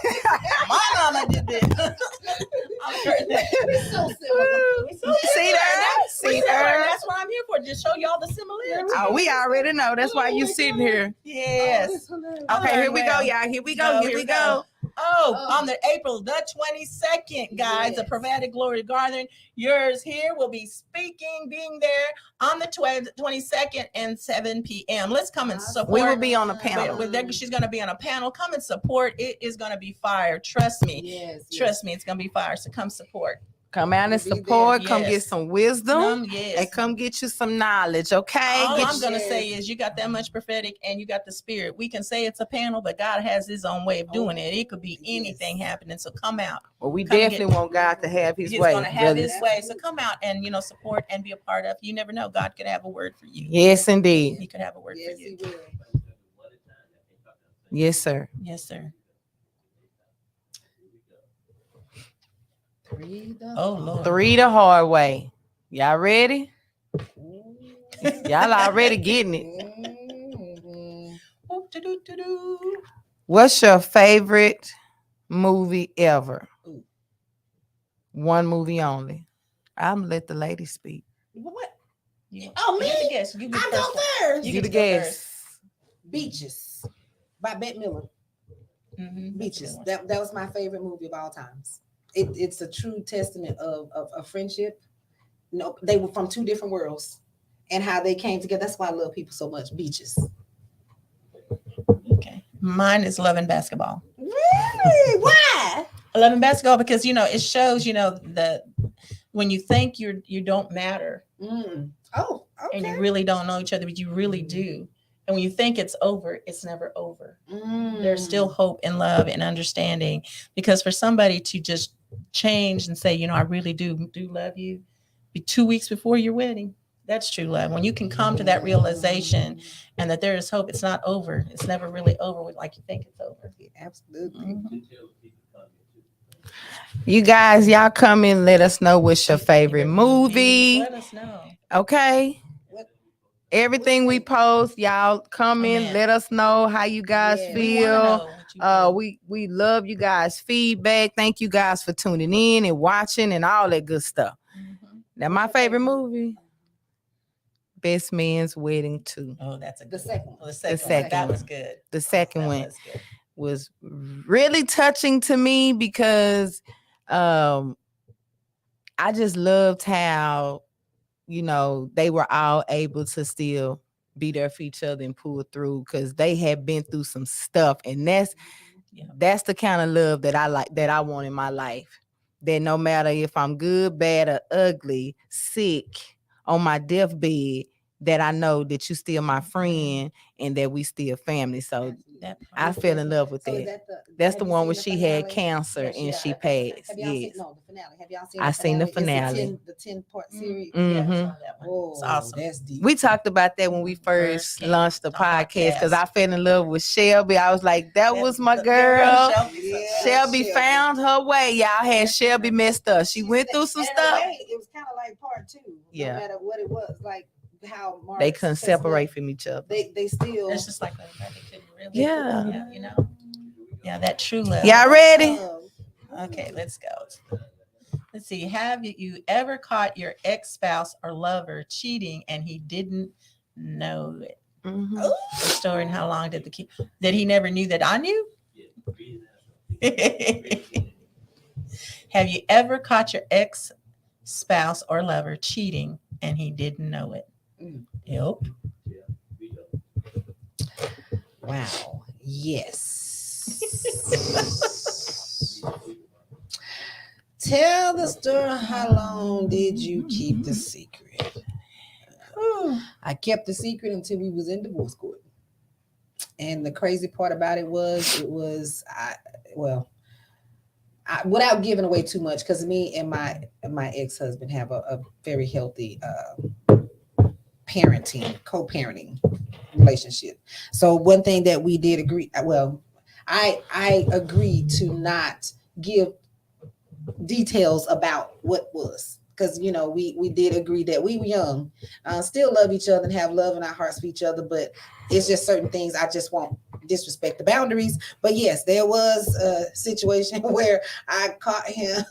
My mama did this. We're so similar. See that? See that? That's what I'm here for. Just show y'all the similarities. Oh, we already know. That's why you sitting here. Yes. Okay, here we go, y'all. Here we go. On the April the 22nd, guys, the Prophetic Glory Gathering. Yours here will be being there on the 22nd and 7 p.m. Let's come and support. We will be on a panel. She's going to be on a panel. Come and support. It is going to be fire. Trust me. Trust me, it's going to be fire. So come support. Come out and support. Come get some wisdom. And come get you some knowledge, okay? All I'm going to say is you got that much prophetic and you got the spirit. We can say it's a panel, but God has his own way of doing it. It could be anything happening. So come out. Well, we definitely want God to have his way. He's going to have his way. So come out and, support and be a part of. You never know. God could have a word for you. Yes, indeed. He could have a word for you. Yes, sir. Yes, sir. Lord. 3 the hard way. Y'all ready? Y'all already getting it. What's your favorite movie ever? One movie only. I'm gonna let the lady speak. What? Me? I'm go first. You the guess. Beaches by Bette Miller. Beaches. That was my favorite movie of all times. It's a true testament of friendship. No, they were from two different worlds and how they came together. That's why I love people so much. Beaches. Okay. Mine is Love and Basketball. Really? Why? I love and basketball because it shows that when you think you don't matter. Oh, okay. And you really don't know each other, but you really do. And when you think it's over, it's never over. There's still hope and love and understanding, because for somebody to just change and say, I really do love you, be 2 weeks before your wedding, that's true love. When you can come to that realization and that there is hope, it's not over. It's never really over like you think it's over. Yeah, absolutely. You guys, y'all come in, let us know what's your favorite movie. Let us know. Okay. Everything we post, y'all come in, let us know how you guys feel. We love you guys' feedback. Thank you guys for tuning in and watching and all that good stuff. Now, my favorite movie, Best Man's Wedding 2. Oh, that's a good the second one. The second that was good. The second one was really touching to me because I just loved how they were all able to still be there for each other and pull through, because they had been through some stuff. And that's the kind of love that I like, that I want in my life. That no matter if I'm good, bad, or ugly, sick, on my deathbed, that I know that you still my friend and that we still family. So I fell in love with that. That's the one where she had cancer and she passed. Yes. The finale. Have y'all seen I seen the finale. The 10-part series. Oh, it's awesome. That's deep. We talked about that when we first launched the podcast, because I fell in love with Shelby. I was like, that was my girl. Shelby found her way. Y'all had Shelby messed up. She went through some stuff. It was kind of like part 2. No matter what it was, like how they couldn't separate from each other. They still. It's just like that. They couldn't really. Yeah, that true love. Y'all ready? Okay, let's go. Let's see. Have you ever caught your ex-spouse or lover cheating and he didn't know it? The story, and how long did that he never knew that I knew? Have you ever caught your ex-spouse or lover cheating and he didn't know it? Yep. Wow. Yes. Tell the story. How long did you keep the secret? I kept the secret until we was in divorce court. And the crazy part about it was, without giving away too much, because me and my ex-husband have a very healthy co-parenting relationship. So one thing that we did agree, I agreed to not give details about what was, because we did agree that we were young, still love each other and have love in our hearts for each other, but it's just certain things I just won't disrespect the boundaries. But yes, there was a situation where I caught him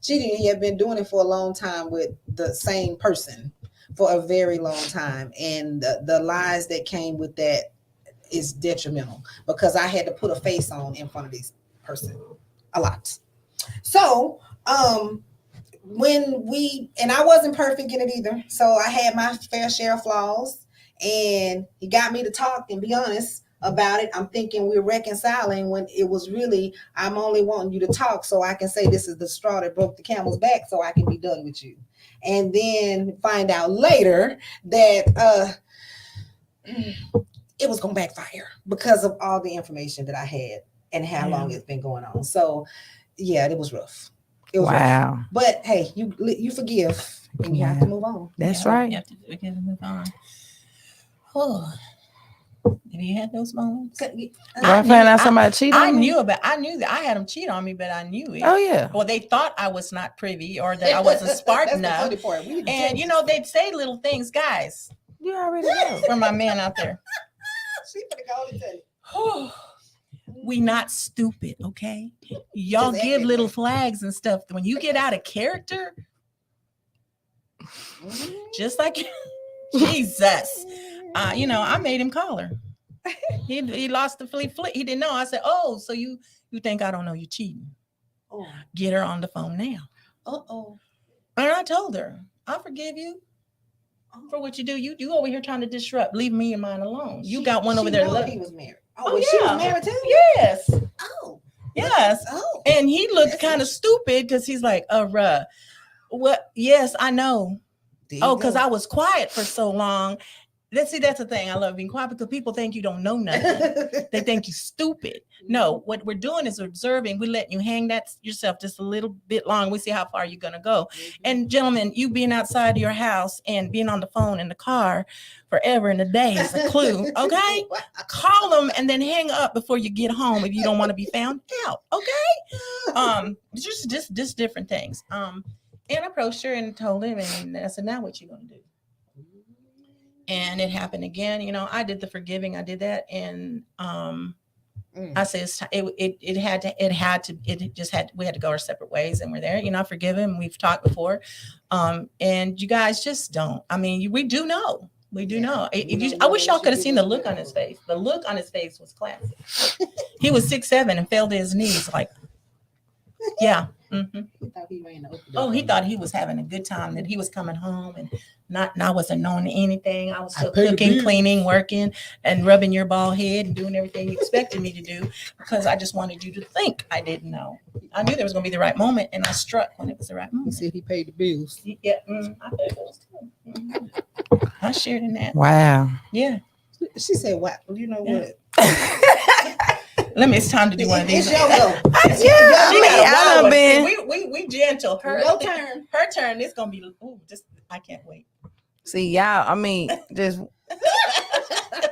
cheating. He had been doing it for a long time with the same person for a very long time, and the lies that came with that is detrimental, because I had to put a face on in front of these person a lot. So, when and I wasn't perfect in it either. So I had my fair share of flaws, and he got me to talk and be honest about it. I'm thinking we're reconciling when it was really, I'm only wanting you to talk so I can say this is the straw that broke the camel's back so I can be done with you. And then find out later that it was going to backfire because of all the information that I had and how long it's been going on. So yeah, it was rough. It was wow. rough. But hey, you forgive and you have to move on. That's right. You have to forgive and move on. Oh, have you had those moments? I found out somebody cheated on me. I knew that I had them cheat on me, but I knew it. Oh yeah. Well, they thought I was not privy or that I wasn't smart enough. And you know, they'd say little things, guys. You already know. For my man out there. She finna go and tell you. We not stupid, okay? Y'all give little flags and stuff. When you get out of character, just like Jesus, you know, I made him call her. He lost the fleet. He didn't know. I said, "Oh, so you think I don't know you cheating? Oh. Get her on the phone now." And I told her, "I forgive you for what you do. You over here trying to disrupt. Leave me and mine alone. You got one over there." He was married. Oh, yeah. She was married too? Yes. Oh. Yes. Oh. And he looked kind of stupid because he's like, what? Yes, I know. Because I was quiet for so long. That's the thing. I love being quiet because people think you don't know nothing. They think you're stupid. No, what we're doing is observing. We're letting you hang that yourself just a little bit long. We see how far you're going to go. And gentlemen, you being outside of your house and being on the phone in the car forever and a day is a clue. Okay? Call them and then hang up before you get home if you don't want to be found out. Okay? Just different things. And I approached her and told him, and I said, "Now what you going to do?" And it happened again. You know, I did the forgiving. I did that, and I said we had to go our separate ways, and we're there. You know, I forgive him. We've talked before, and you guys just don't. I mean, we do know. We do know. I wish y'all could have seen the look on his face. The look on his face was classic. He was 6'7" and fell to his knees like, yeah. Mm-hmm. He thought he was having a good time, that he was coming home and I wasn't knowing anything. I was still cooking, cleaning, working, and rubbing your bald head and doing everything you expected me to do because I just wanted you to think I didn't know. I knew there was going to be the right moment, and I struck when it was the right moment. He said he paid the bills. Yeah, I paid bills too. Mm-hmm. I shared in that. Wow. Yeah. She said, "What? You know what?" It's time to do one of these. It's your go. We gentle. Her turn. Her turn. It's gonna be. I can't wait. See y'all. I mean, just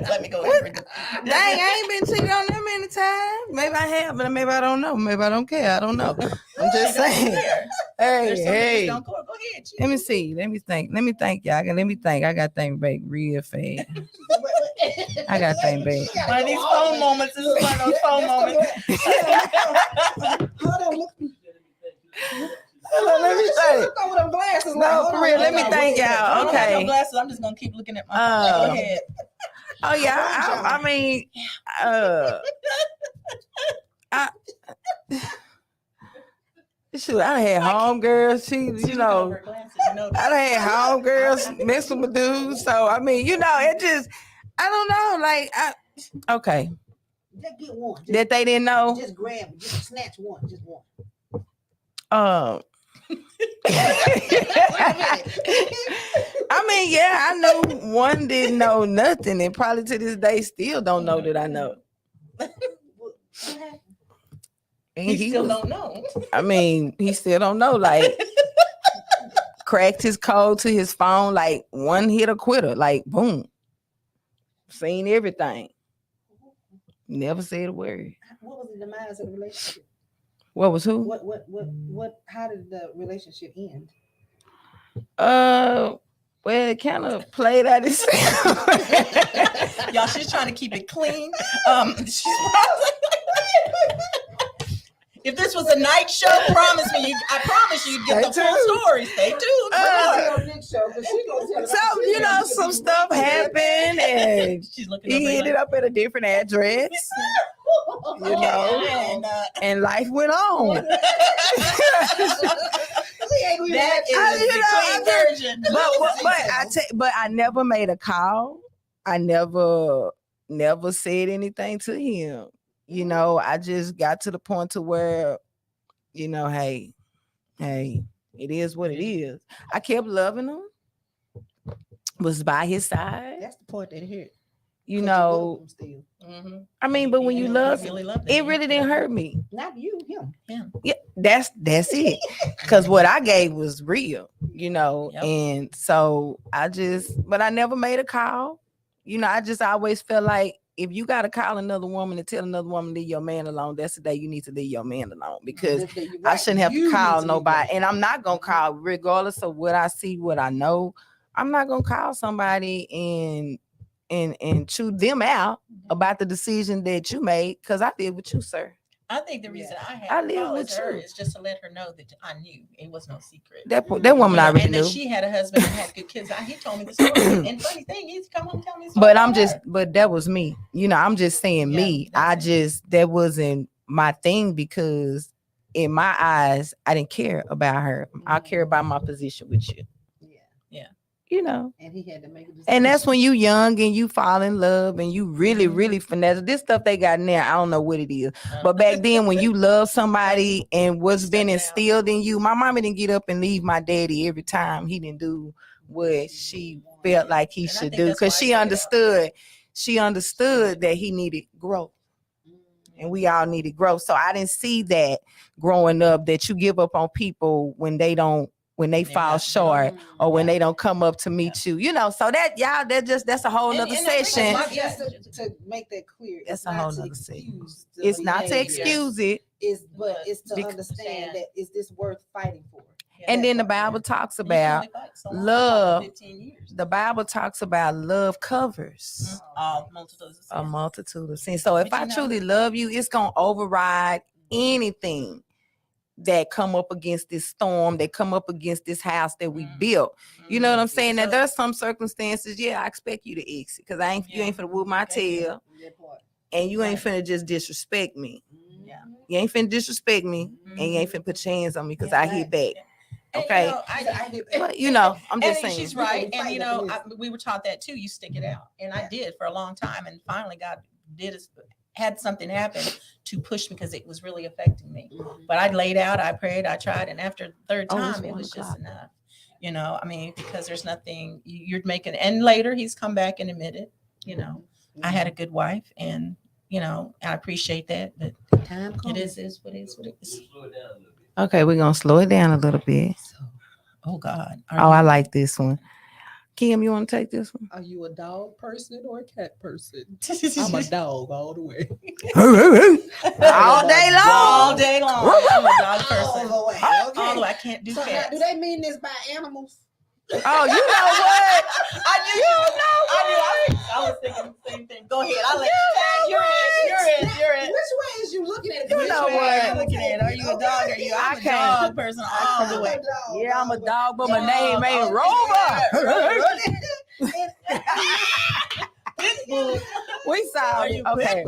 let me go. Dang, I ain't been cheated on that many times. Maybe I have, but maybe I don't know. Maybe I don't care. I don't know. I'm just saying. Hey. Go ahead. Let me see. Let me think, y'all. Let me think. I got things back real fast. I got things back. One of these phone moments. This is one of those phone moments. Let me think. No, for real. Let me think, y'all. Okay. I don't have no glasses. I'm just gonna keep looking at my phone. Go ahead. Oh yeah. I mean, shoot, I had homegirls. I had homegirls messing with dudes. So I mean, it just, I don't know. Like, okay. Just get one. That they didn't know. Just grab it. Just snatch one. Just one. I mean, yeah, I know one didn't know nothing, and probably to this day still don't know that I know. And he still don't know. I mean, he still don't know. Like, cracked his code to his phone, like one hit a quitter, like boom. Seen everything. Never said a word. What was the demise of the relationship? What was who? What? How did the relationship end? Well, it kind of played out itself. Y'all, she's trying to keep it clean. If this was a night show, I promise you'd get the full story. Stay tuned. So, some stuff happened, and he ended up at a different address. And and life went on. That is the clean version. But I never made a call. I never said anything to him. You know, I just got to the point to where, you know, hey, it is what it is. I kept loving him. Was by his side. That's the part that hurt. You know, I mean, but when you love, it really didn't hurt me. Not you, him. Yeah, that's it. Because what I gave was real, you know, and so but I never made a call. You know, I just always felt like if you got to call another woman and tell another woman to leave your man alone, that's the day you need to leave your man alone, because I shouldn't have to call nobody, and I'm not gonna call regardless of what I see, what I know. I'm not gonna call somebody and chew them out about the decision that you made, because I live with you, sir. I think the reason I live with her is just to let her know that I knew it was no secret. That woman already and knew. That she had a husband and had good kids. He told me the story. And funny thing, he's come home and tell me. But that was me. You know, I'm just saying me. That wasn't my thing, because in my eyes, I didn't care about her. I care about my position with you. You know, and he had to make a decision. And that's when you young and you fall in love and you really finesse. This stuff they got now, I don't know what it is. But back then, when you love somebody and what's been instilled in you, my mama didn't get up and leave my daddy every time he didn't do what she felt like he should do, because she understood that he needed growth. And we all needed growth. So I didn't see that growing up, that you give up on people when they fall short or when they don't come up to meet you, you know. So that that's a whole nother session. To make that clear, that's a whole nother session. It's not to excuse it. It's to understand that is this worth fighting for. And then the Bible talks about love. The Bible talks about love covers a multitude of sins. So if I truly love you, it's gonna override anything that come up against this storm, that come up against this house that we built. You know what I'm saying? Now there's some circumstances, I expect you to exit, because you ain't finna whoop my tail, and you ain't finna just disrespect me. You ain't finna disrespect me, and you ain't finna put your hands on me because I hit back. Okay, I'm just saying. She's right, and we were taught that too. You stick it out, and I did for a long time, and finally God had something happen to push me, because it was really affecting me. But I laid out, I prayed, I tried, and after the third time, it was just enough. You know, I mean, because there's nothing you're making. And later, he's come back and admitted, I had a good wife, and I appreciate that. But it is what it is. Okay, we're gonna slow it down a little bit. Oh God! I like this one. Kim, you want to take this one? Are you a dog person or a cat person? I'm a dog all the way. All day long. All day long. I'm a dog person. All the way. I can't do cats. Do they mean this by animals? Oh, you know what? I was thinking the same thing. Go ahead. I'll let you're in. Which way is you looking at it? You know what? I'm looking at it. Are you a dog? I'm a dog person all the way. Yeah, I'm a dog, but my name ain't Rover. We sorry. Okay.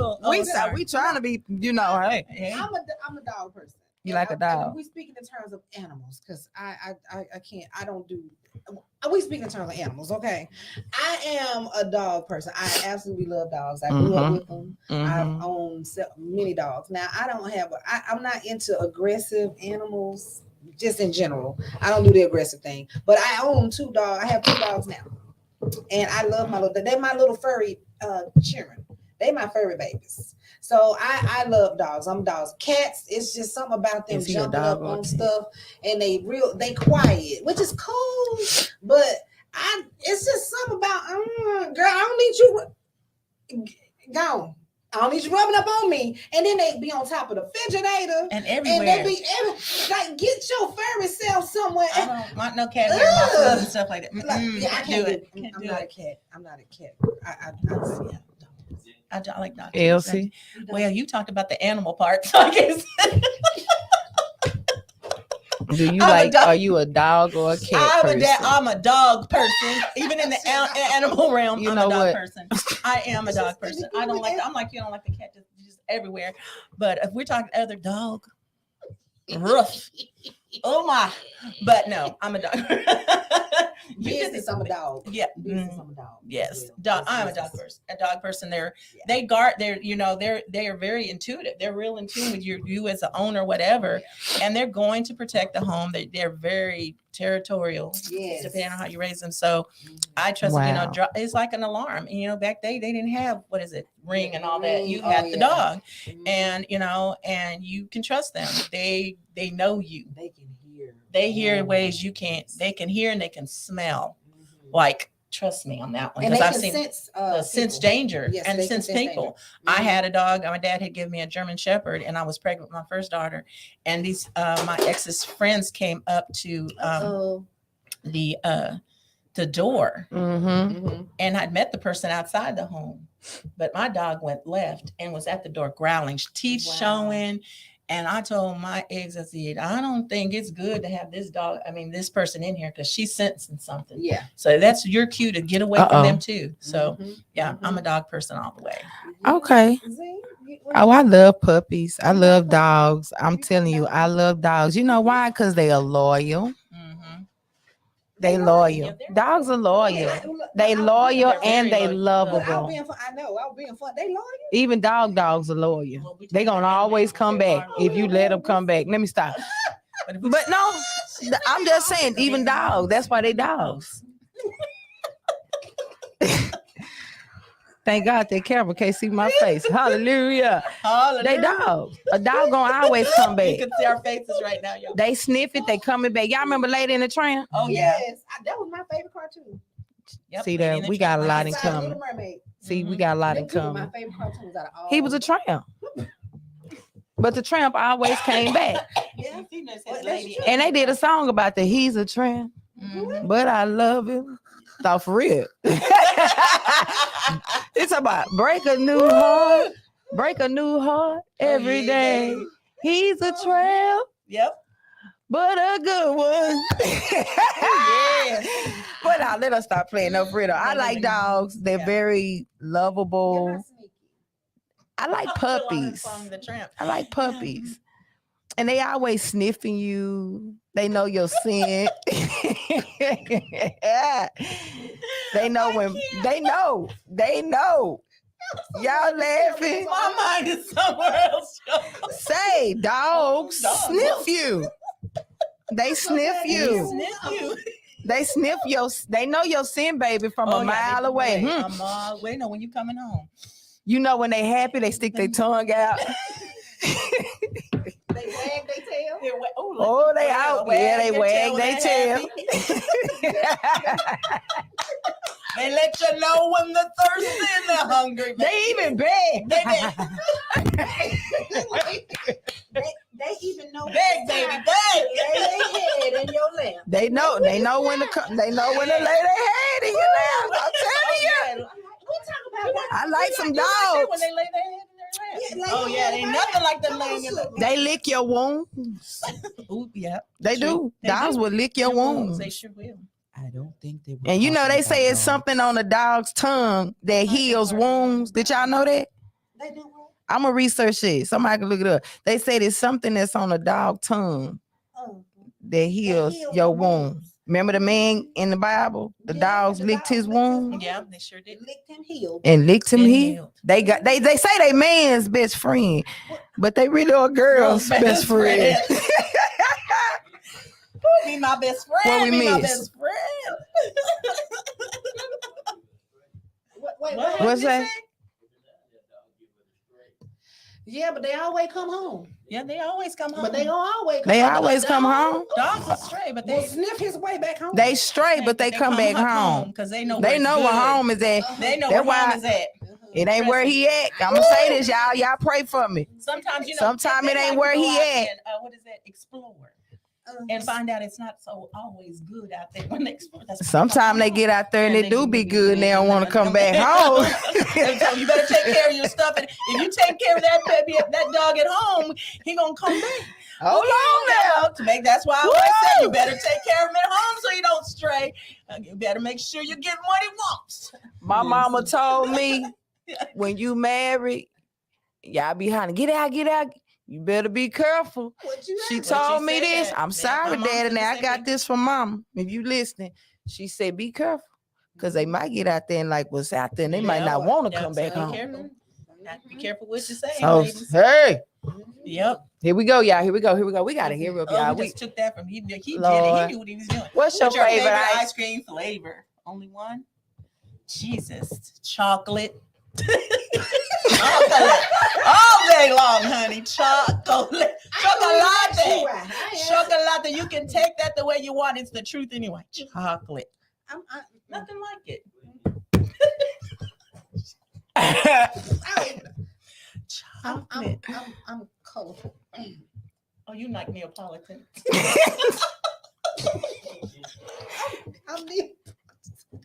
We trying to be, hey. I'm a dog person. You like a dog? We speaking in terms of animals, because I can't. I don't do. We speak in terms of animals, okay? I am a dog person. I absolutely love dogs. I grew up with them. I've owned many dogs. Now I don't have. I'm not into aggressive animals, just in general. I don't do the aggressive thing. But I own 2 dogs. I have 2 dogs now, and I love they're my little furry children. They my furry babies. So I love dogs. I'm dogs. Cats, it's just something about them jumping up on stuff, and they quiet, which is cool. But it's just something about girl, I don't need you gone. I don't need you rubbing up on me. And then they be on top of the refrigerator and everywhere. And they be like, get your furry self somewhere. I don't want no cat wearing my clothes and stuff like that. I can't do it. I'm not a cat. I'm not a cat. I like dogs. Elsie. Well, you talked about the animal part, so I guess. Do you are you a dog or a cat person? I'm a dog person. Even in the animal realm, I'm a dog person. I am a dog person. I don't like I'm like, you don't like the cat. Just everywhere. But if we're talking other dog, rough. Oh my! But no, I'm a dog. Business, I'm a dog. Yeah. Business, I'm a dog. Yes, Well, I'm a dog person. A dog person. They guard. They are very intuitive. They're real in tune with you as an owner, whatever, and they're going to protect the home. They're very territorial. Yes. Depending on how you raise them. So I trust. Wow. It's like an alarm. And, back then they didn't have ring and all that. You Oh, had the yeah. dog, Mhm. and and you can trust them. They know you. They can hear. They hear ways you can't. They can hear and they can smell. Mhm. Like, trust me on that one, And because they I've can seen sense people. danger Yes, and they can sense sense people. danger. I Mhm. had a dog. My dad had given me a German Shepherd, and I was pregnant with my first daughter. And these my ex's friends came up to the door, Mm-hmm. Mhm. and I'd met the person outside the home, but my dog went left and was at the door growling, teeth Wow. showing. And I told my ex, I said, I don't think it's good to have this person in here, because she's sensing something. Yeah. So that's your cue to get away from them too. So Mhm. yeah, I'm a Mhm. dog person all the way. Okay. See? Oh, I love puppies. I love dogs. I'm telling you, I love dogs. You know why? Because they are loyal. Mm-hmm. They loyal. Dogs are loyal. They loyal They're and very they loyal. I was lovable. being fun. I know. I was being fun. They loyal. Even dogs are loyal. Well, we They talk gonna about always animals, come they back are if you loyal. let them come back. Let me stop. But No, I'm just saying, even dogs. That's why they dogs. Thank God that camera can't see my face. Hallelujah. They dogs. A dog gonna always come You back. can see our faces right now, y'all. They sniff it. They coming back. Y'all remember Lady in the Tramp? Oh yeah. Yes. That was my favorite cartoon. Yep, See Lady that? and the We got a Tramp. lot in Besides common. Little Mermaid. See, we got a lot in Them two were my common. favorite cartoons out of all. He was a tramp, but the tramp always came back. Yeah. That's Lady. And they did a song about that. He's a tramp, Mhm. but I love him. Thought for real. It's about break a new heart every day. He's a tramp, Yep. but a good one. Yes. But now let us stop playing up for real. I like dogs. They're Yeah. very lovable. They're not sneaky. I like puppies. The Tramp. I like puppies. And they always sniffing you. They know your scent. They know when they know. Y'all laughing. My mind is somewhere else. Say dogs sniff you. They sniff you. Sniff you. They sniff they know your scent, baby, from a mile away. A mile away. No, when you coming home. You know when they happy, they stick their tongue out. They wag their tail. Oh, they out. Yeah, they wag their tail. They let you know when they're thirsty and they're hungry. They even beg. They even know. Beg, baby, beg. Lay their head in your lap. They know when to lay their head in your lap. I'm telling you. We talk about that. I like some When dogs. they lay their head in their lap. Yeah, Oh yeah, ain't nothing like them laying in the. They lick your wounds. Ooh, yeah. They do. Dogs will lick your wounds. They sure will. I don't think they. And you know they say it's something on the dog's tongue that heals wounds. Did y'all know that? They do what? I'm gonna research it. Somebody can look it up. They say there's something that's on a dog tongue that heals your wounds. Remember the man in the Bible? The dogs licked his wounds Yeah, they sure did. Licked him healed. and licked him Been healed. healed. They say they man's best friend, but they really are girl's best friend. Be my best friend. What we Be my miss? best friend. Wait, What? What's that? Yeah, but they always come home. Yeah, they always come home. But they gonna always come They home. always come home. Dogs are stray, but They they sniff his way back home. They straight, but they come back home. because they know They know where home is at. They know That's where home why- is at. It ain't where he at. I'm gonna say this, y'all. Y'all pray for me. Sometimes Sometimes it ain't where he at. And, what is that? Explore and find out it's not so always good out there when they explore. Sometimes they get out there and they do be good and they don't want to come back home. So you better take care of your stuff. And if you take care of that baby, that dog at home, he gonna come back. Hold on now. To make that's why I always say you better take care of him at home so you don't stray. You better make sure you get what he wants. My mama told me when you married, Y'all be hollering, get out, get out. You better be careful. She told me this. I'm sorry, Daddy. Now I got this from Mama. If you listening, she said, be careful. Because they might get out there and like what's out there and they might not want to come back home. Be careful what you say. So, hey. Yep. Here we go, y'all. Here we go. We got to hear up, y'all. We just took that from him. He did it. He knew what he was doing. What's your favorite ice cream flavor? Only one? Jesus. Chocolate. All day long, honey. Chocolate. Chocolate. You can take that the way you want. It's the truth anyway. Chocolate. Nothing like it. Chocolate. I'm colorful. Oh, you like Neapolitan. I mean,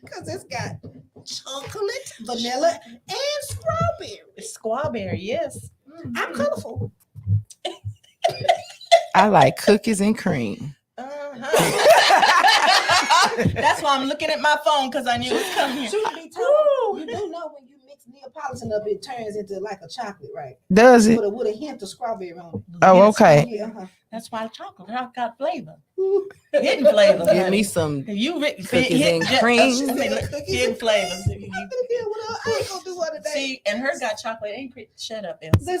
because it's got chocolate, vanilla, and strawberry. Squawberry, yes. I'm colorful. I like cookies and cream. That's why I'm looking at my phone because I knew it was coming here. Truth be told, you do know when you mix Neapolitan up, it turns into like a chocolate, right? Does it? With a hint of strawberry on it. Oh, okay. Yeah, That's why chocolate got flavor. Hidden flavor. Give me some cookies and cream. Hidden flavors. I ain't gonna do one today. See, and her got chocolate and cream. Shut up, Elsa.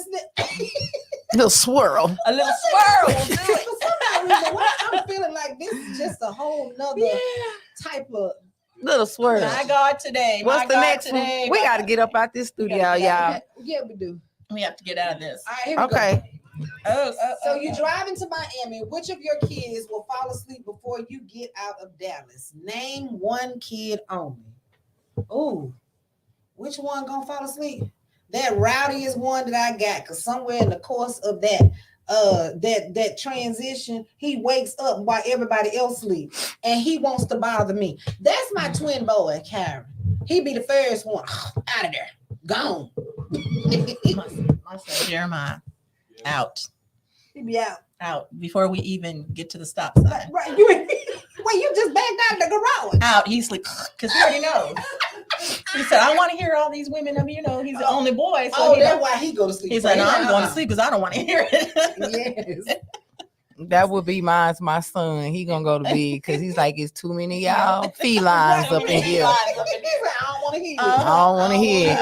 Little swirl. A little swirl will do it. For some reason, I'm feeling like this is just a whole nother type of little swirl. My God, today. What's the next one? We got to get up out this studio, y'all. Yeah, we do. We have to get out of this. All right, here we go. So you drive into Miami. Which of your kids will fall asleep before you get out of Dallas? Name one kid only. Ooh, which one gonna fall asleep? That rowdiest one that I got, because somewhere in the course of that that transition, he wakes up while everybody else sleeps, and he wants to bother me. That's my twin boy, Karen. He be the first one out of there, gone. My son Jeremiah, out. He be out before we even get to the stop sign. Right, you just backed out of the garage. Out, he's like, because he already knows. He said, I want to hear all these women. He's the only boy. So that's why he go to sleep. He's like, no, I'm going to sleep because I don't want to hear it. Yes. That would be my son. He gonna go to bed because he's like, it's too many y'all felines up in here. I don't want to hear it. I don't want to hear it.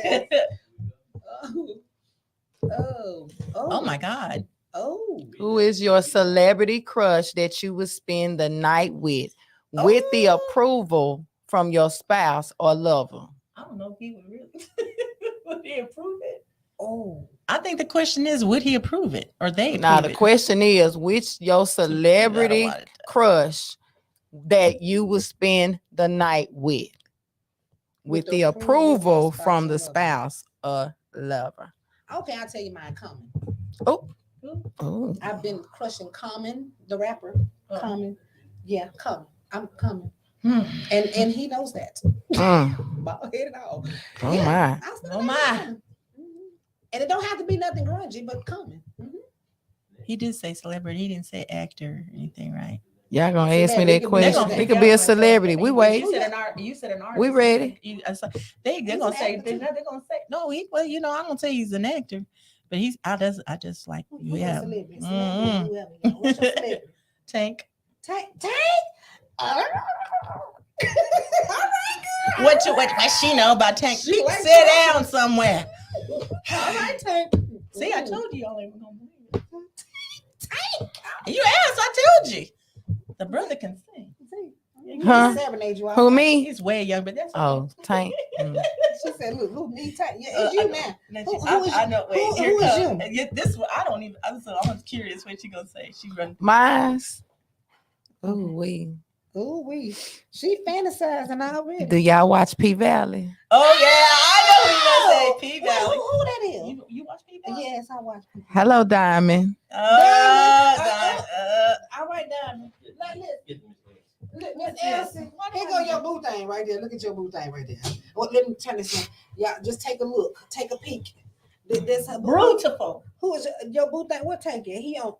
Yes. Oh my God. Oh. Who is your celebrity crush that you would spend the night with the approval from your spouse or lover? I don't know if he would really would he approve it. Oh, I think the question is, would he approve it or they approve now the it? question is, which your celebrity crush that you would spend the night with the approval from the spouse or lover? Okay, I'll tell you mine. Common. Oh, I've been crushing Common, the rapper. Common. Yeah, Common. I'm Common. And he knows that. Bald head and all. Oh my. Oh my. And it don't have to be nothing grungy, but Common. He did say celebrity. He didn't say actor or anything, right? Y'all gonna ask me that question? It could be a celebrity. We wait. You said an artist. We ready? They're gonna say. They're gonna say no. Well, I don't say he's an actor, but he's. I just like yeah. What's your celebrity? Tank. All right, What she know about Tank? She like sit down somewhere. All right, Tank. See, I told you y'all ain't gonna believe it. Tank. You asked. I told you. The brother can sing. Huh? Who, me? He's way young, but that's Tank. She said, "Look, who me? Tank? Yeah, it's you now. Who is I know. Wait, who is you? This one, I don't even. I'm curious what she gonna say. She run. Mine's. Ooh, She fantasizing already. do y'all watch P Valley? Oh yeah, I know you gonna say P Valley. Who that is? You watch P Valley? Yes, I watch P Valley. Hello, Diamond. All right, Diamond. Look, Miss Elsie, here go your boo thing right there. Look at your boo thing right there. Well, let me turn this on. Yeah, just take a look. Take a peek. This her boo. Beautiful. Who is your boo thing? What tank it? He on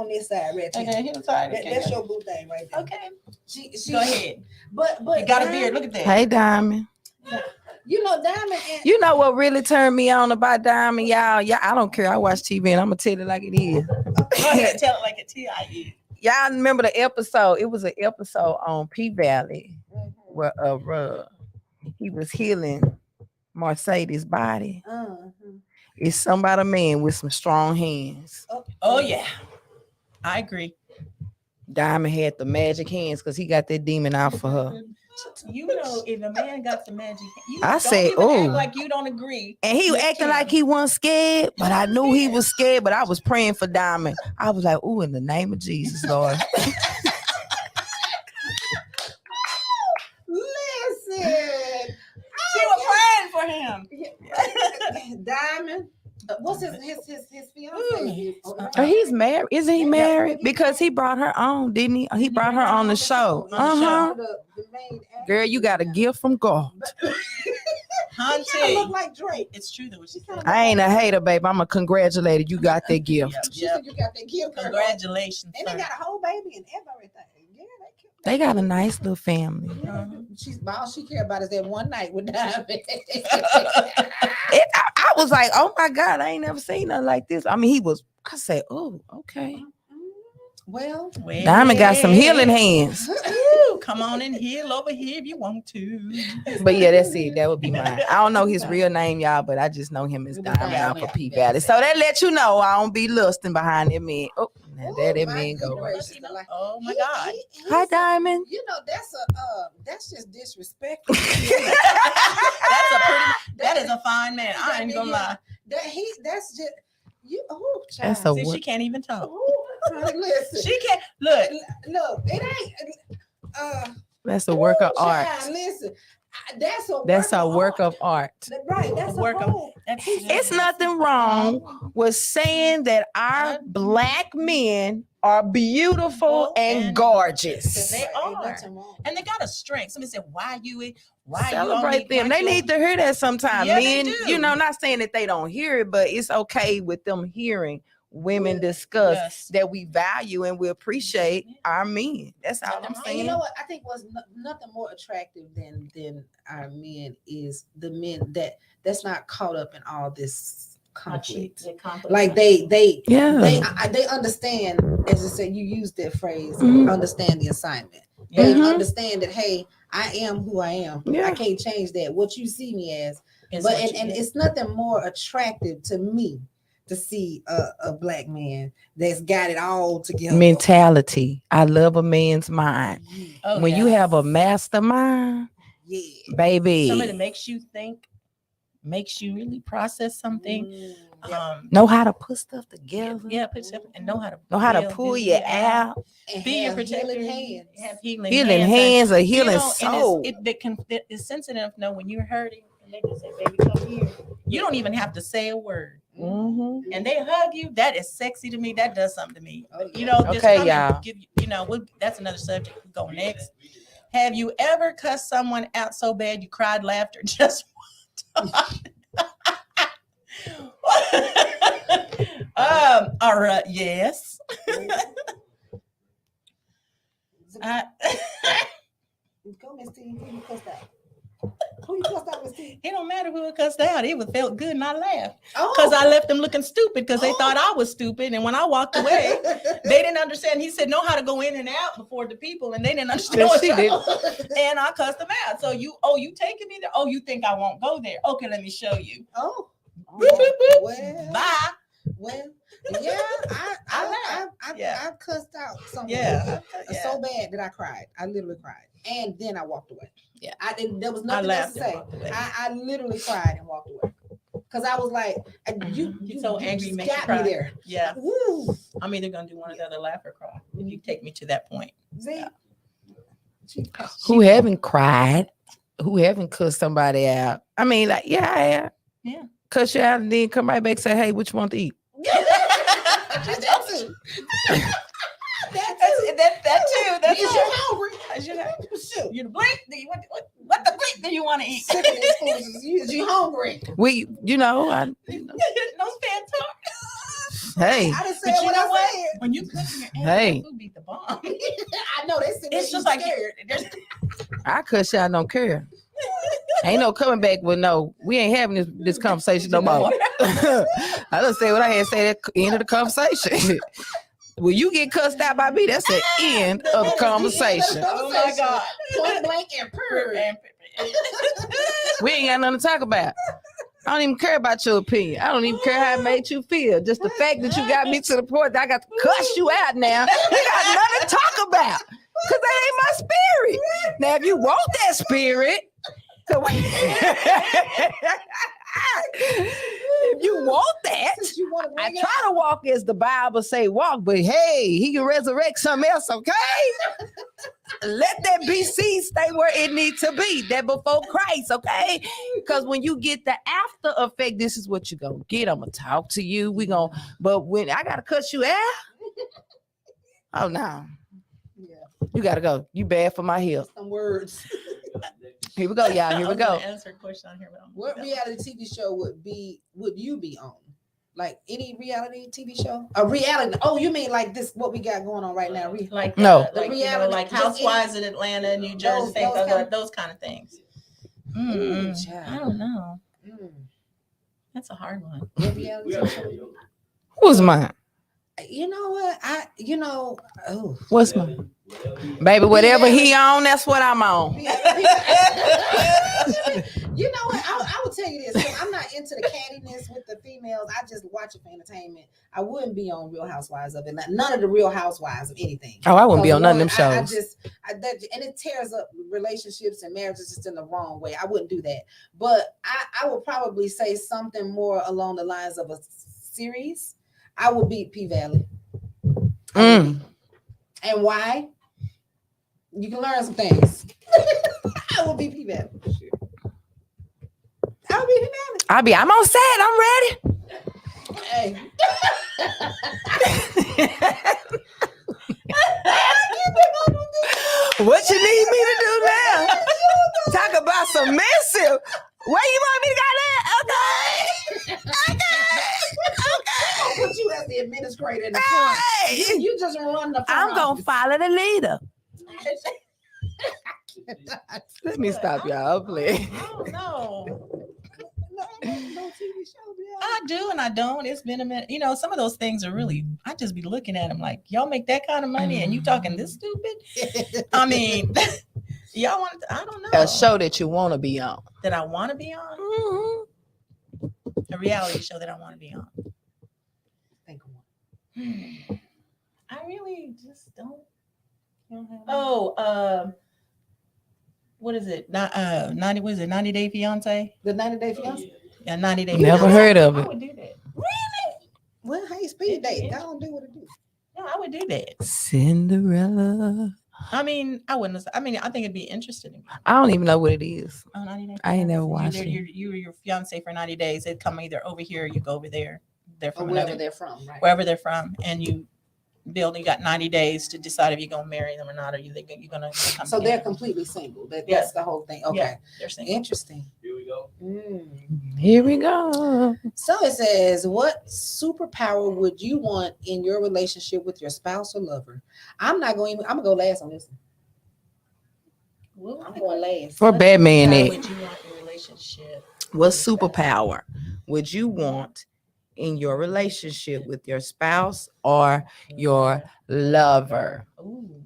this side right here. Okay, he's sorry. That's your boo thing right there. Okay. She Go ahead. But You got a beard. Look at that. Hey, Diamond. You know, Diamond. And You know what really turned me on about Diamond, y'all? Yeah, I don't care. I watch TV and I'm gonna tell it like it is. Go ahead, tell it like a TIE. Y'all remember the episode? It was an episode on P Valley where he was healing Mercedes' body. It's somebody man with some strong hands. Oh yeah, I agree. Diamond had the magic hands because he got that demon out for her. You know, if a man got the magic, you I don't said, even "Oh." act like you don't agree. And he was with acting him. like he wasn't scared, but I knew he was scared, but I was praying for Diamond. I was like, "Ooh, in the name of Jesus, Lord." listen, She was praying for him. Diamond. What's his fiance? He's married. Isn't he married? Yeah. Because he brought her on, didn't he? He brought her on the show. The main actor. Girl, you got a gift from God. He kind of look like Drake. It's true though. I ain't a hater, babe. I'm a congratulator. You got that gift. She said you got that gift. Congratulations. And they got a whole baby and everything. Yeah, They got a nice little family. She's all she care about is that one night with Diamond. I was like, oh my God, I ain't never seen nothing like this. I mean, I said, oh, okay. Well, Diamond got some healing hands. Ooh, come on and heal over here if you want to. But yeah, that's it. That would be mine. I don't know his real name, y'all, but I just know him as Diamond out for P Valley. So that let you know I don't be lusting behind that man. Oh, now there that man go. Oh my God. Hi, Diamond. You know, that's just disrespectful. That is a fine man. I ain't gonna lie. That's just you. Oh, That's a See, what? she can't even talk. Listen, She can't look. it ain't. That's a work of art. Listen, That's a work of art. Right, that's a Work of- whole. It's nothing wrong with saying that our black men are beautiful and gorgeous. They are. And they got a strength. Somebody said, why you Celebrate them. They need to hear that sometime. Yeah, they Men, do. you know, not saying that they don't hear it, but it's okay with them hearing women discuss that we value and we appreciate our men. That's all I'm saying. You know what? I think was nothing more attractive than our men is the men that's not caught up in all this conflict. Like they understand, as I said, you use that phrase, understand the assignment. They understand that, hey, I am who I am. I can't change that. What you see me as, and it's nothing more attractive to me to see a black man that's got it all together. Mentality. I love a man's mind. When you have a mastermind, baby, somebody makes you think, makes you really process something. Know how to put stuff together. Put stuff and know how to pull you out. Be your protector. Have healing hands, a healing soul. It's sensitive. No, when you're hurting, and they just say, "Baby, come here." You don't even have to say a word. And they hug you. That is sexy to me. That does something to me. You know. Okay, y'all. That's another subject. We go next. Have you ever cussed someone out so bad you cried laughter just one time? All right. Yes. Go, Ms.T. Who you cussed out, Ms.T? It don't matter who it cussed out. It was felt good and I laughed. Because I left them looking stupid because they thought I was stupid. And when I walked away, they didn't understand. He said, know how to go in and out before the people. And they didn't understand what she did. And I cussed them out. So you taking me there? Oh, you think I won't go there? Okay, let me show you. Well, bye. Well, yeah, I cussed out someone so bad that I cried. I literally cried, and then I walked away. Yeah, there was nothing else to say. I literally cried and walked away because I was like, "You so angry, you makes got you cry." Me there. Yeah, woo. I'm either gonna do one or the other, laugh or cry. If you take me to that point. Who haven't cried? Who haven't cussed somebody out? I mean, like, I have. Yeah. Cuss you out and then come right back and say, hey, what you want to eat? That too. That's you hungry. You the blink? What the blink do you want to eat? You hungry? No fan talk. Hey, I didn't say what I said. When you cook your hey, food beat the bomb. I know they said it's just like scared. I cuss you out, I don't care. Ain't no coming back with no. We ain't having this conversation no more. I just say what I had to say at the end of the conversation. When you get cussed out by me, that's the end of the conversation. Oh my God. Point blank and purr. We ain't got nothing to talk about. I don't even care about your opinion. I don't even care how it made you feel. Just the fact that you got me to the point that I got to cuss you out now. We got nothing to talk about. Because that ain't my spirit. Now, if you want that spirit, if you want that, I try to walk as the Bible say walk, but hey, he can resurrect something else, okay? Let that BC stay where it needs to be, that before Christ, okay? Because when you get the after effect, this is what you're going to get. I'm going to talk to you. But when I got to cut you out, oh, no. Yeah. You got to go. You bad for my health. Some words. Here we go, y'all. Here we go. Answer a question on here. What reality TV show would you be on? Like any reality TV show? A reality? Oh, you mean like this? What we got going on right now? Like no, like reality, like Housewives in Atlanta, New Jersey, those kind of things. I don't know. That's a hard one. What reality show? Who's mine? You know what? What's mine? Baby, whatever he on, that's what I'm on. You know what? I will tell you this. I'm not into the cattiness with the females. I just watch it for entertainment. I wouldn't be on Real Housewives of Atlanta. None of the Real Housewives of anything. Oh, I wouldn't be on none of them shows. And it tears up relationships and marriages just in the wrong way. I wouldn't do that. But I would probably say something more along the lines of a series. I would beat P Valley. And why? You can learn some things. I will be P Valley. I'll be P Valley. I'm on set. I'm ready. Hey. What you need me to do now? Talk about submissive. Where you want me to go there? Okay. I'll put you as the administrator in the front. Hey. You just run the front. I'm going to office. follow the leader. Let me stop y'all, please. I don't know. No TV show, yeah. I do and I don't. It's been a minute. You know, some of those things are really, I just be looking at them like, y'all make that kind of money and you talking this stupid? I mean, y'all want to, I don't know. A show that you want to be on. That I want to be on? A reality show that I want to be on. Think of one. I really just don't. What is it? 90 was it 90 Day Fiance? The 90 Day Fiance? Yeah, 90 Day Never Fiance. heard of it. I would do that. Really? Well, hey, speed date. I don't do what it do. No, I would do that. Cinderella. I mean, I wouldn't. I mean, I think it'd be interesting. I don't even know what it is. Oh, 90 Day I ain't never Fiance. watched it. You were your fiance for 90 days. They'd come either over here or you go over there. They're from Wherever they're from, right? Wherever they're from, and you got 90 days to decide if you're gonna marry them or not, or you're gonna come So together. they're completely single. That's the whole thing. Okay. Yeah, they're single. Interesting. Here we go. Here we go. So it says, what superpower would you want in your relationship with your spouse or lover? I'm gonna go last on this one. I'm going last. For Batman, What would you want in a relationship? what superpower would you want in your relationship with your spouse or your lover? Ooh.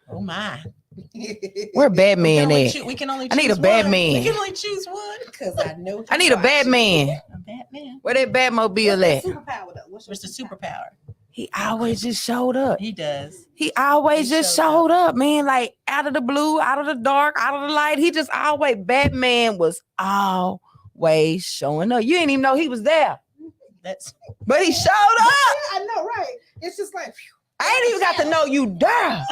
Oh my. Where Batman at? We can only I need a choose Batman. one. We can only choose one. Because I know. I need a Batman. A Batman. Where that Batmobile at? Superpower though. What's the superpower? He always just showed up. He does. He always He just showed showed up, man. Like out of the blue, out of the dark, out of the light. He just always, Batman was always showing up. You didn't even know he was there. But he showed up. I know, right? It's just like, I ain't even got to know you there.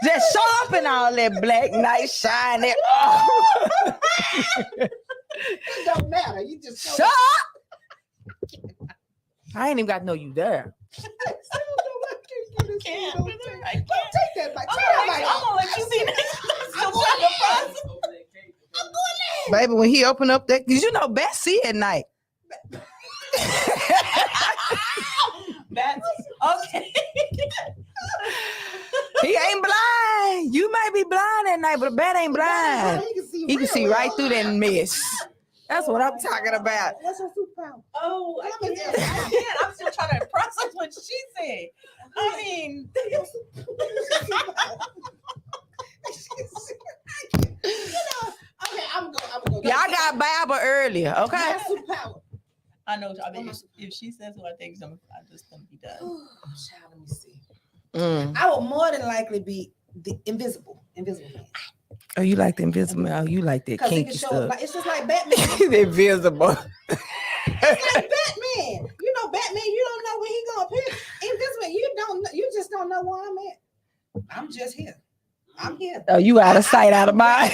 Just show up in all that black night shining. it don't matter. You just Shut up. I ain't even got to know you there. I can't. Don't take that back. I'm gonna let you see that. Baby, when he opened up that, because you know Betsy at night. That's okay. He ain't blind. You may be blind at night, but the bat ain't blind. He can see right through that mess. That's what I'm talking about. What's your superpower? Oh, I can't. I'm still trying to process what she said. I mean, Okay, I'm going. Y'all got Bible earlier, okay? Superpower. I know. I mean, if she says what I think, I'm just gonna be done. Child, let me see. I will more than likely be the invisible man. Oh, you like the invisible? Oh, you like that kinky stuff. It's just like Batman. The invisible. It's like Batman. You know, Batman. You don't know when he gonna appear. Invisible. You don't. You just don't know where I'm at. I'm just here. I'm here. Oh, you out of sight, out of mind.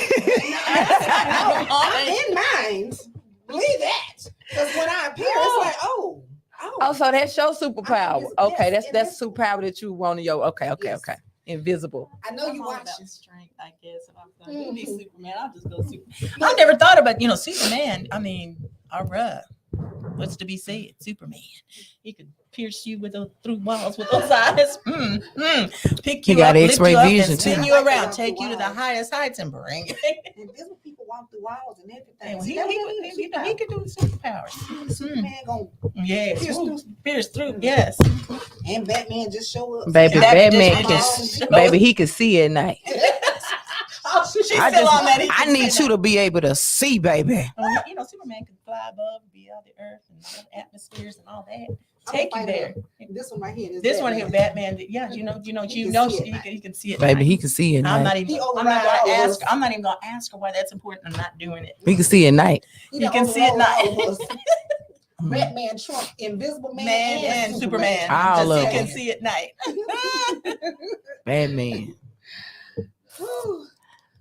I'm in mind. Believe that. Because when I appear, it's like, oh. So that's your superpower. Okay, that's superpower that you want in your. Okay. Invisible. I know you watch strength, I guess. If I'm gonna be Superman, I'll just go Superman. I never thought about, Superman. I mean, all right. What's to be said? Superman. He could pierce you through walls with those eyes. Pick you up, lift you up, and spin you around, take you to the highest heights, and bring you. Invisible people walk through walls and everything. He could do superpowers. Superman gonna pierce through. Yes. And Batman just show up. Baby, baby, he can see at night. She's still on that. I need you to be able to see, baby. Superman can fly above, be out the earth and all the atmospheres and all that. Take you there. This one right here. This one here, Batman. Yeah, you know, he can see it. Baby, he can see it. I'm not even gonna ask her why that's important. I'm not doing it. He can see at night. He can see at night. Batman, Trump, Invisible Man, and Superman. All of them. He can see at night. Batman.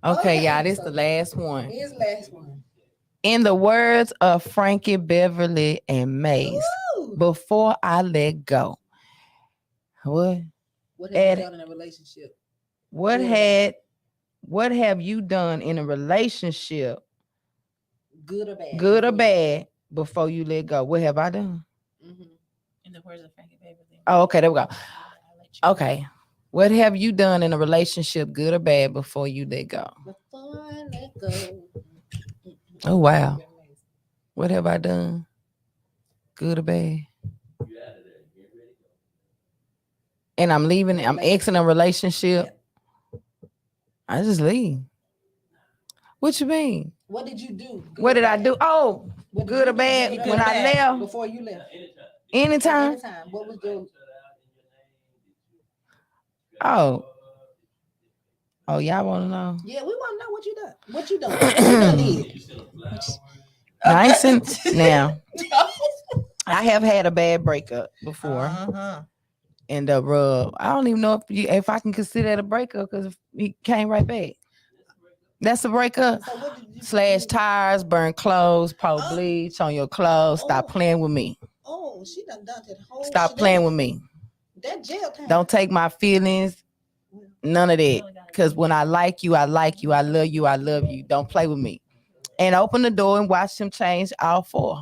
Okay, y'all, this is the last one. Here's the last one. In the words of Frankie, Beverly, and Maze, before I let go. What have you done in a relationship? What have you done in a relationship? Good or bad? Good or bad before you let go. What have I done? In the words of Frankie, Beverly. Oh, okay, there we go. Okay. What have you done in a relationship, good or bad, before you let go? Before I let go. Oh, wow. What have I done? Good or bad? And I'm leaving. I'm exiting a relationship. I just leave. What you mean? What did you do? What did I do? Oh, good or bad when I left? Before you left. Anytime. What was your... Oh, y'all want to know? Yeah, we want to know what you done. What you done? I ain't seen now. I have had a bad breakup before, and I don't even know if I can consider that a breakup because he came right back. That's a breakup. Slash tires, burn clothes, pour bleach on your clothes. Stop playing with me. Oh, she done that whole. Stop playing with me. That jail time. Don't take my feelings. None of that. Because when I like you, I like you. I love you. I love you. Don't play with me. And open the door and watch them change all four.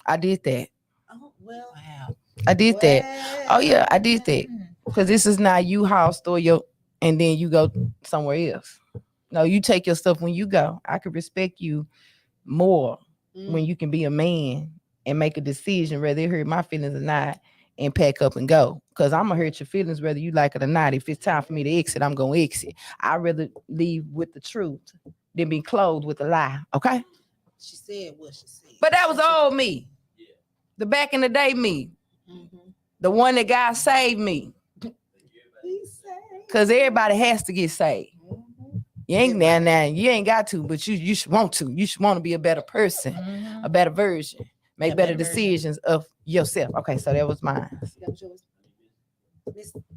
I did that. Oh, well. Wow. I did that. Oh, yeah, I did that. Because this is not you house store and then you go somewhere else. No, you take your stuff when you go. I could respect you more when you can be a man and make a decision whether it hurt my feelings or not and pack up and go. Because I'm going to hurt your feelings whether you like it or not. If it's time for me to exit, I'm going to exit. I'd rather leave with the truth than be clothed with a lie. Okay? She said what she said. But that was old me. The back in the day me. The one that God saved me. Because everybody has to get saved. You ain't now. You ain't got to, but you should want to. You should want to be a better person, a better version, make better decisions of yourself. Okay, so that was mine. That was yours.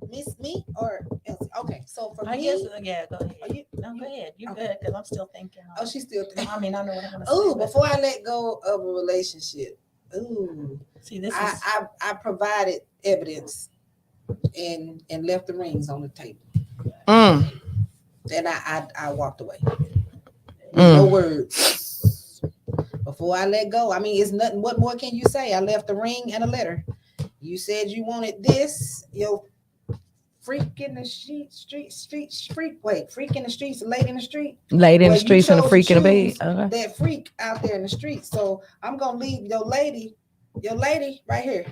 Miss me or else? Okay, so for me, guess, yeah, go ahead. Go ahead. You're good because I'm still thinking. Oh, she's still thinking. I mean, I know what I'm gonna say. Oh, before I let go of a relationship. See, this I provided evidence and left the rings on the table. Then I walked away. No words. Before I let go, I mean, it's nothing. What more can you say? I left the ring and a letter. You said you wanted this. freak in the freak in the streets, lady in the street. Lady in the Well, you streets and a chose freak to in the bed. choose Okay. That freak out there in the street. So I'm gonna leave your lady right here.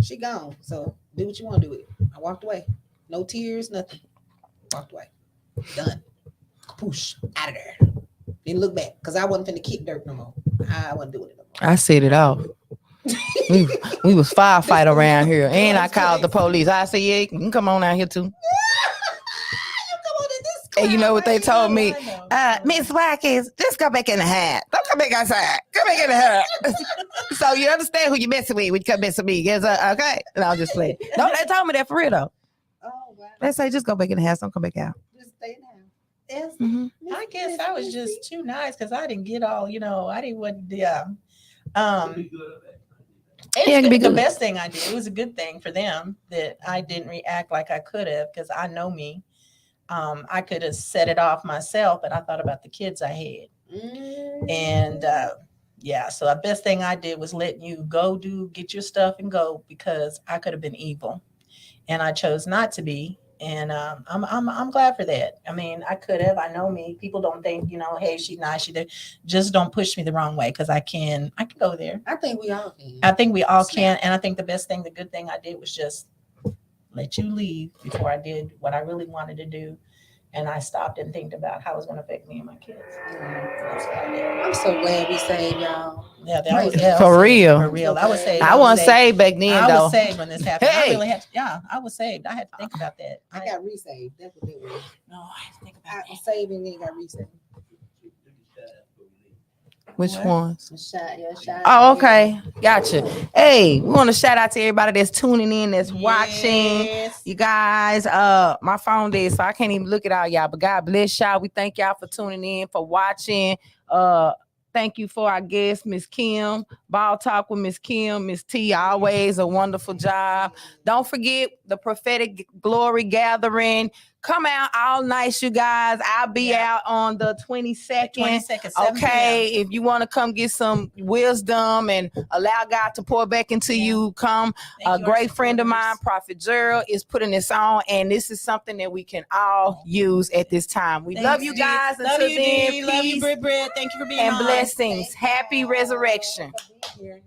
She gone. So do what you want to do with it. I walked away. No tears, nothing. Walked away. Done. Poosh. Out of there. Didn't look back because I wasn't finna kick dirt no more. I wasn't doing it no more. I set it off. we was firefight around here, and I called the police. I said, "Yeah, you can come on out here too." And you know what they told me? Miss Watkins, just go back in the hat. Don't come back outside. Come back in the hat. So you understand who you messing with when you come messing with me. Yes, okay? And I'll just play. No, they told me that for real though. Oh, wow. They say just go back in the house. Don't come back out. Just stay down. Yes. Mm-hmm. I guess I was just too nice because I didn't get all, I didn't want the Yeah, it's it can be the good. best thing I did. It was a good thing for them that I didn't react like I could have because I know me. I could have set it off myself, but I thought about the kids I had. And so the best thing I did was letting you get your stuff and go because I could have been evil. And I chose not to be. And I'm glad for that. I mean, I could have. I know me. People don't think, hey, she's nice. She did. Just don't push me the wrong way because I can go there. I think we all can. I think we all can. And I think the good thing I did was just let you leave before I did what I really wanted to do. And I stopped and think about how it was going to affect me and my kids. That's what I did. I'm so glad we saved y'all. Yeah, that was For real. For real. I was saved. I wasn't saved back then I though. was saved when this happened. Hey. I really had to, I was saved. I had to think about that. I got resaved. That's what it was. No, I had to think about I that. was saved and then got resaved. Which What? ones? Shot. Oh, okay. Gotcha. Hey, we want to shout out to everybody that's tuning in, that's watching. Yes. You guys, my phone dead, so I can't even look at all y'all. But God bless y'all. We thank y'all for tuning in, for watching. Thank you for our guest, Miss Kim. Ball Talk with Miss Kim, Ms.T. Always a wonderful job. Don't forget the prophetic glory gathering. Come out all night, you guys. I'll be out on the 22nd. 22nd, 7 Okay, if you want to come get some wisdom and allow God to pour back into you, come. A great friend of mine, Prophet Gerald, is putting this on, and this is something that we can all use at this time. We love you guys. Love Until you, then, Dee. Love you, peace Britt. Thank you for being and on. blessings. Happy resurrection. Here.